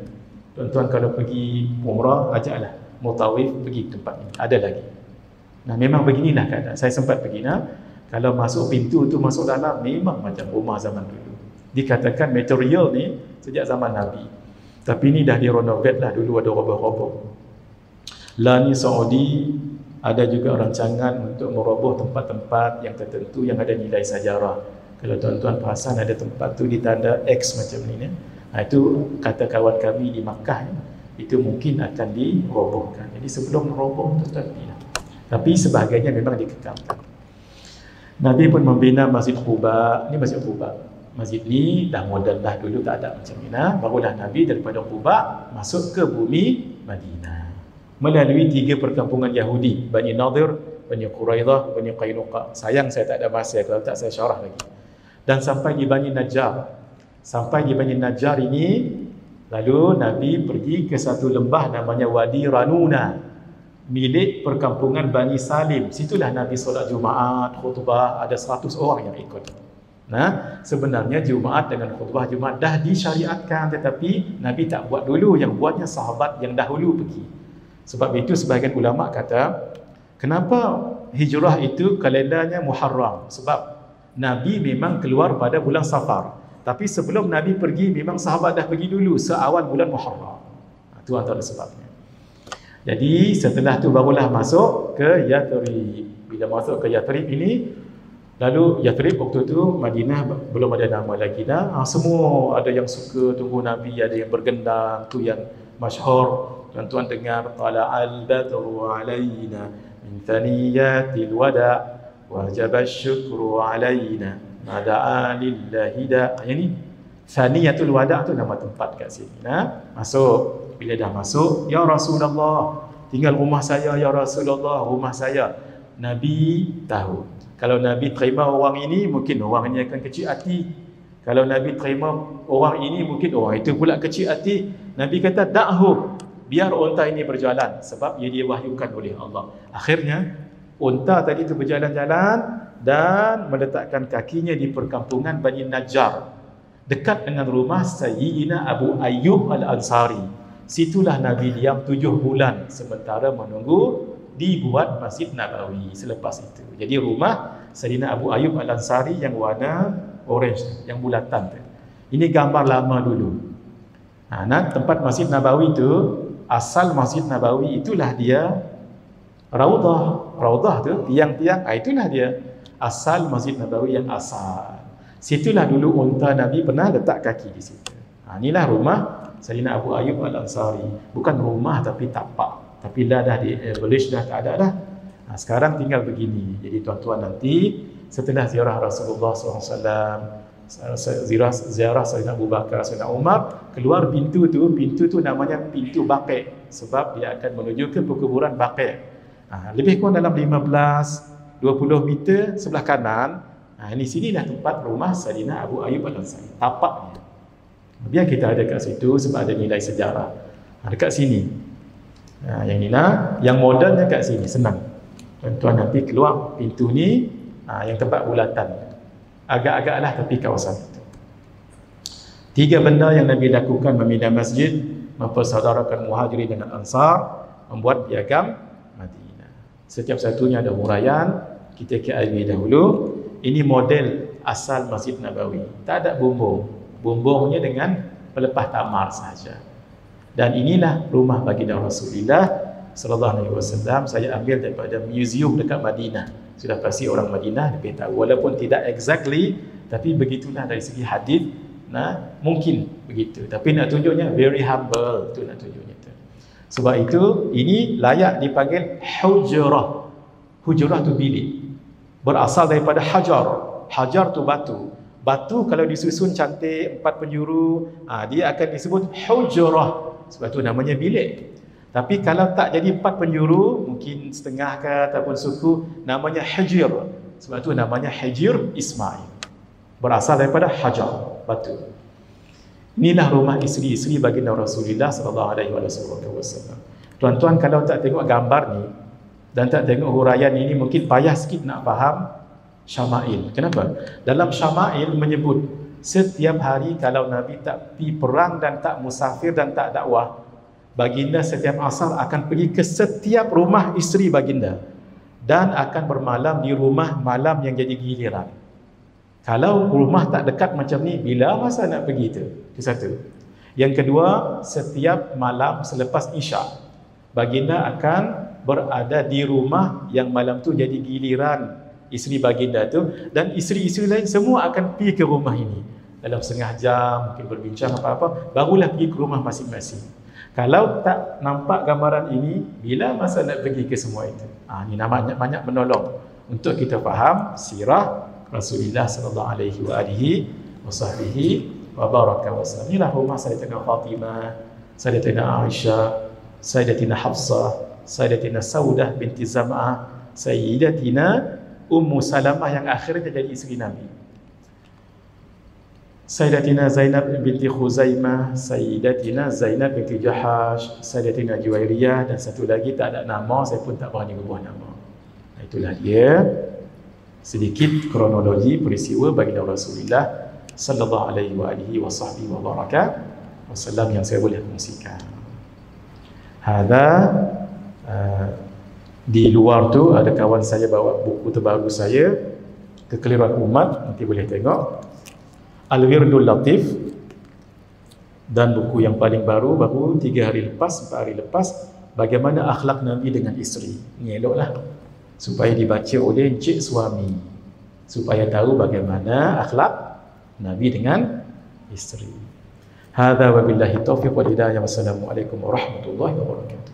Tuan-tuan kalau pergi umrah, ajaklah mutawif pergi tempat ini. Ada lagi. Memang beginilah keadaan. Saya sempat pergi. Kalau masuk pintu tu, masuk dalam, memang macam rumah zaman dulu. Dikatakan material ni sejak zaman Nabi. Tapi ni dah direnovate lah. Dulu ada roboh-roboh. Lah ni Saudi ada juga rancangan untuk meroboh tempat-tempat yang tertentu yang ada nilai sejarah. Kalau tuan-tuan perasan ada tempat tu ditanda X macam ni. Itu kata kawan kami di Makkah, itu mungkin akan dirobohkan. Jadi sebelum meroboh tu tapi sebagainya memang dikekalkan. Nabi pun membina Masjid Quba. Ini Masjid Quba. Masjid ni dah moden dah, dulu tak ada macam ni. Barulah Nabi daripada Quba masuk ke bumi Madinah melalui 3 perkampungan Yahudi, Bani Nadir, Bani Quraidah, Bani Qainuqa. Sayang saya tak ada masa, kalau tak saya syarah lagi. Dan sampai di Bani Najjar. Sampai di Bani Najjar ini, lalu Nabi pergi ke satu lembah namanya Wadi Ranuna, milik perkampungan Bani Salim. Situlah Nabi solat Jumaat, khutbah, ada 100 orang yang ikut. Sebenarnya Jumaat dengan khutbah Jumaat dah disyariatkan, tetapi Nabi tak buat dulu, yang buatnya sahabat yang dahulu pergi. Sebab itu sebahagian ulama kata, kenapa hijrah itu kalendarnya Muharram? Sebab Nabi memang keluar pada bulan Safar, tapi sebelum Nabi pergi memang sahabat dah pergi dulu seawal bulan Muharram. Itu antara sebabnya. Jadi setelah tu barulah masuk ke Yathrib. Bila masuk ke Yathrib ini, lalu Yathrib waktu tu Madinah belum ada nama lagi dah. Semua ada yang suka tunggu Nabi, ada yang bergendang, tu yang masyhur. Tuan-tuan dengar, tala'al badru alaina min thaniyatil wada' wajaba syukru alaina mada'a lillahi da. Yang ni Thaniyatul Wada' tu nama tempat kat sini. Masuk. Bila dah masuk, ya Rasulullah, tinggal rumah saya ya Rasulullah, rumah saya. Nabi tahu. Kalau Nabi terima orang ini, mungkin orang ini akan kecil hati. Kalau Nabi terima orang ini, mungkin orang itu pula kecil hati. Nabi kata, da'hu, biar unta ini berjalan. Sebab ia diwahyukan oleh Allah. Akhirnya, unta tadi itu berjalan-jalan dan meletakkan kakinya di perkampungan Bani Najjar, dekat dengan rumah Sayyidina Abu Ayyub Al-Ansari. Situlah Nabi diam 7 bulan sementara menunggu dibuat Masjid Nabawi selepas itu. Jadi rumah Sayyidina Abu Ayyub Al-Ansari yang warna orange, yang bulatan tu. Ini gambar lama dulu. Tempat Masjid Nabawi itu, asal Masjid Nabawi itulah dia Raudah. Raudah tu, tiang-tiang, itulah dia asal Masjid Nabawi yang asal. Situlah dulu unta Nabi pernah letak kaki di situ. Inilah rumah Sayyidina Abu Ayyub Al-Ansari. Bukan rumah tapi tapak. Tapi dah di-abolish, dah tak ada dah. Sekarang tinggal begini. Jadi tuan-tuan nanti setelah ziarah Rasulullah SAW, ziarah Sayyidina Abu Bakar, Sayyidina Umar, keluar pintu tu namanya pintu Baqi', sebab dia akan menuju ke perkuburan Baqi'. Lebih kurang dalam 15-20 meter sebelah kanan. Ini sinilah tempat rumah Sayyidina Abu Ayyub Al-Ansari, tapaknya. Biar kita ada kat situ sebab ada nilai sejarah. Dekat sini. Yang ni lah, yang modernnya kat sini, senang. Tuan-tuan nanti keluar pintu ni, yang tempat bulatan. Agak-agaklah tepi kawasan itu. 3 benda yang Nabi lakukan membina masjid, mempersaudarakan Muhajirin dengan Ansar, membuat piagam Madinah. Setiap satunya ada huraian, kita KIV dahulu. Ini model asal Masjid Nabawi. Tak ada bumbung. Bumbungnya dengan pelepah tamar sahaja. Dan inilah rumah baginda Rasulullah sallallahu alaihi wasallam. Saya ambil daripada museum dekat Madinah. Sudah pasti orang Madinah lebih tahu, walaupun tidak exactly, tapi begitulah dari segi hadis. Mungkin begitu. Tapi nak tunjuknya very humble, tu nak tunjuknya tu. Sebab itu ini layak dipanggil hujrah. Hujrah tu bilik. Berasal daripada hajar. Hajar tu batu. Batu kalau disusun cantik 4 penjuru, dia akan disebut hujrah. Sebab tu namanya bilik. Tapi kalau tak jadi 4 penjuru, mungkin setengah ke ataupun suku, namanya hijir. Sebab tu namanya Hijir Ismail. Berasal daripada hajar, batu. Inilah rumah isteri-isteri baginda Rasulullah sallallahu alaihi wasallam. Tuan-tuan kalau tak tengok gambar ni dan tak tengok huraian ini, mungkin payah sikit nak faham Syama'il. Kenapa? Dalam Syama'il menyebut setiap hari kalau Nabi tak pergi perang dan tak musafir dan tak dakwah, baginda setiap asar akan pergi ke setiap rumah isteri baginda dan akan bermalam di rumah malam yang jadi giliran. Kalau rumah tak dekat macam ni, bila masa nak pergi tu? Itu satu. Yang kedua, setiap malam selepas Isya, baginda akan berada di rumah yang malam tu jadi giliran isteri baginda tu, dan isteri-isteri lain semua akan pergi ke rumah ini. Dalam setengah jam, mungkin berbincang apa-apa, barulah pergi ke rumah masing-masing. Kalau tak nampak gambaran ini, bila masa nak pergi ke semua itu? Ini namanya banyak menolong untuk kita faham sirah Rasulullah sallallahu alaihi wa baraka wasallam. Inilah rumah Sayyidatina Fatimah, Sayyidatina Aisyah, Sayyidatina Hafsah, Sayyidatina Saudah binti Zam'ah, Sayyidatina Ummu Salamah yang akhirnya jadi isteri Nabi, Sayyidatina Zainab binti Khuzaimah, Sayyidatina Zainab binti Jahash, Sayyidatina Juwairiyah, dan satu lagi tak ada nama, saya pun tak berani ubah nama. Itulah dia sedikit kronologi peristiwa baginda Rasulullah sallallahu alaihi wasallam yang saya boleh kongsikan. Di luar tu ada kawan saya bawa buku terbaru saya, Kekeliruan Umat, nanti boleh tengok, Al-Wirdul Latif, dan buku yang paling baru 3 hari lepas, 4 hari lepas, bagaimana akhlak Nabi dengan isteri. Ini eloklah supaya dibaca oleh encik suami, supaya tahu bagaimana akhlak Nabi dengan isteri. Hadza wabillahi taufiq wal hidayah. Wassalamualaikum warahmatullahi wabarakatuh.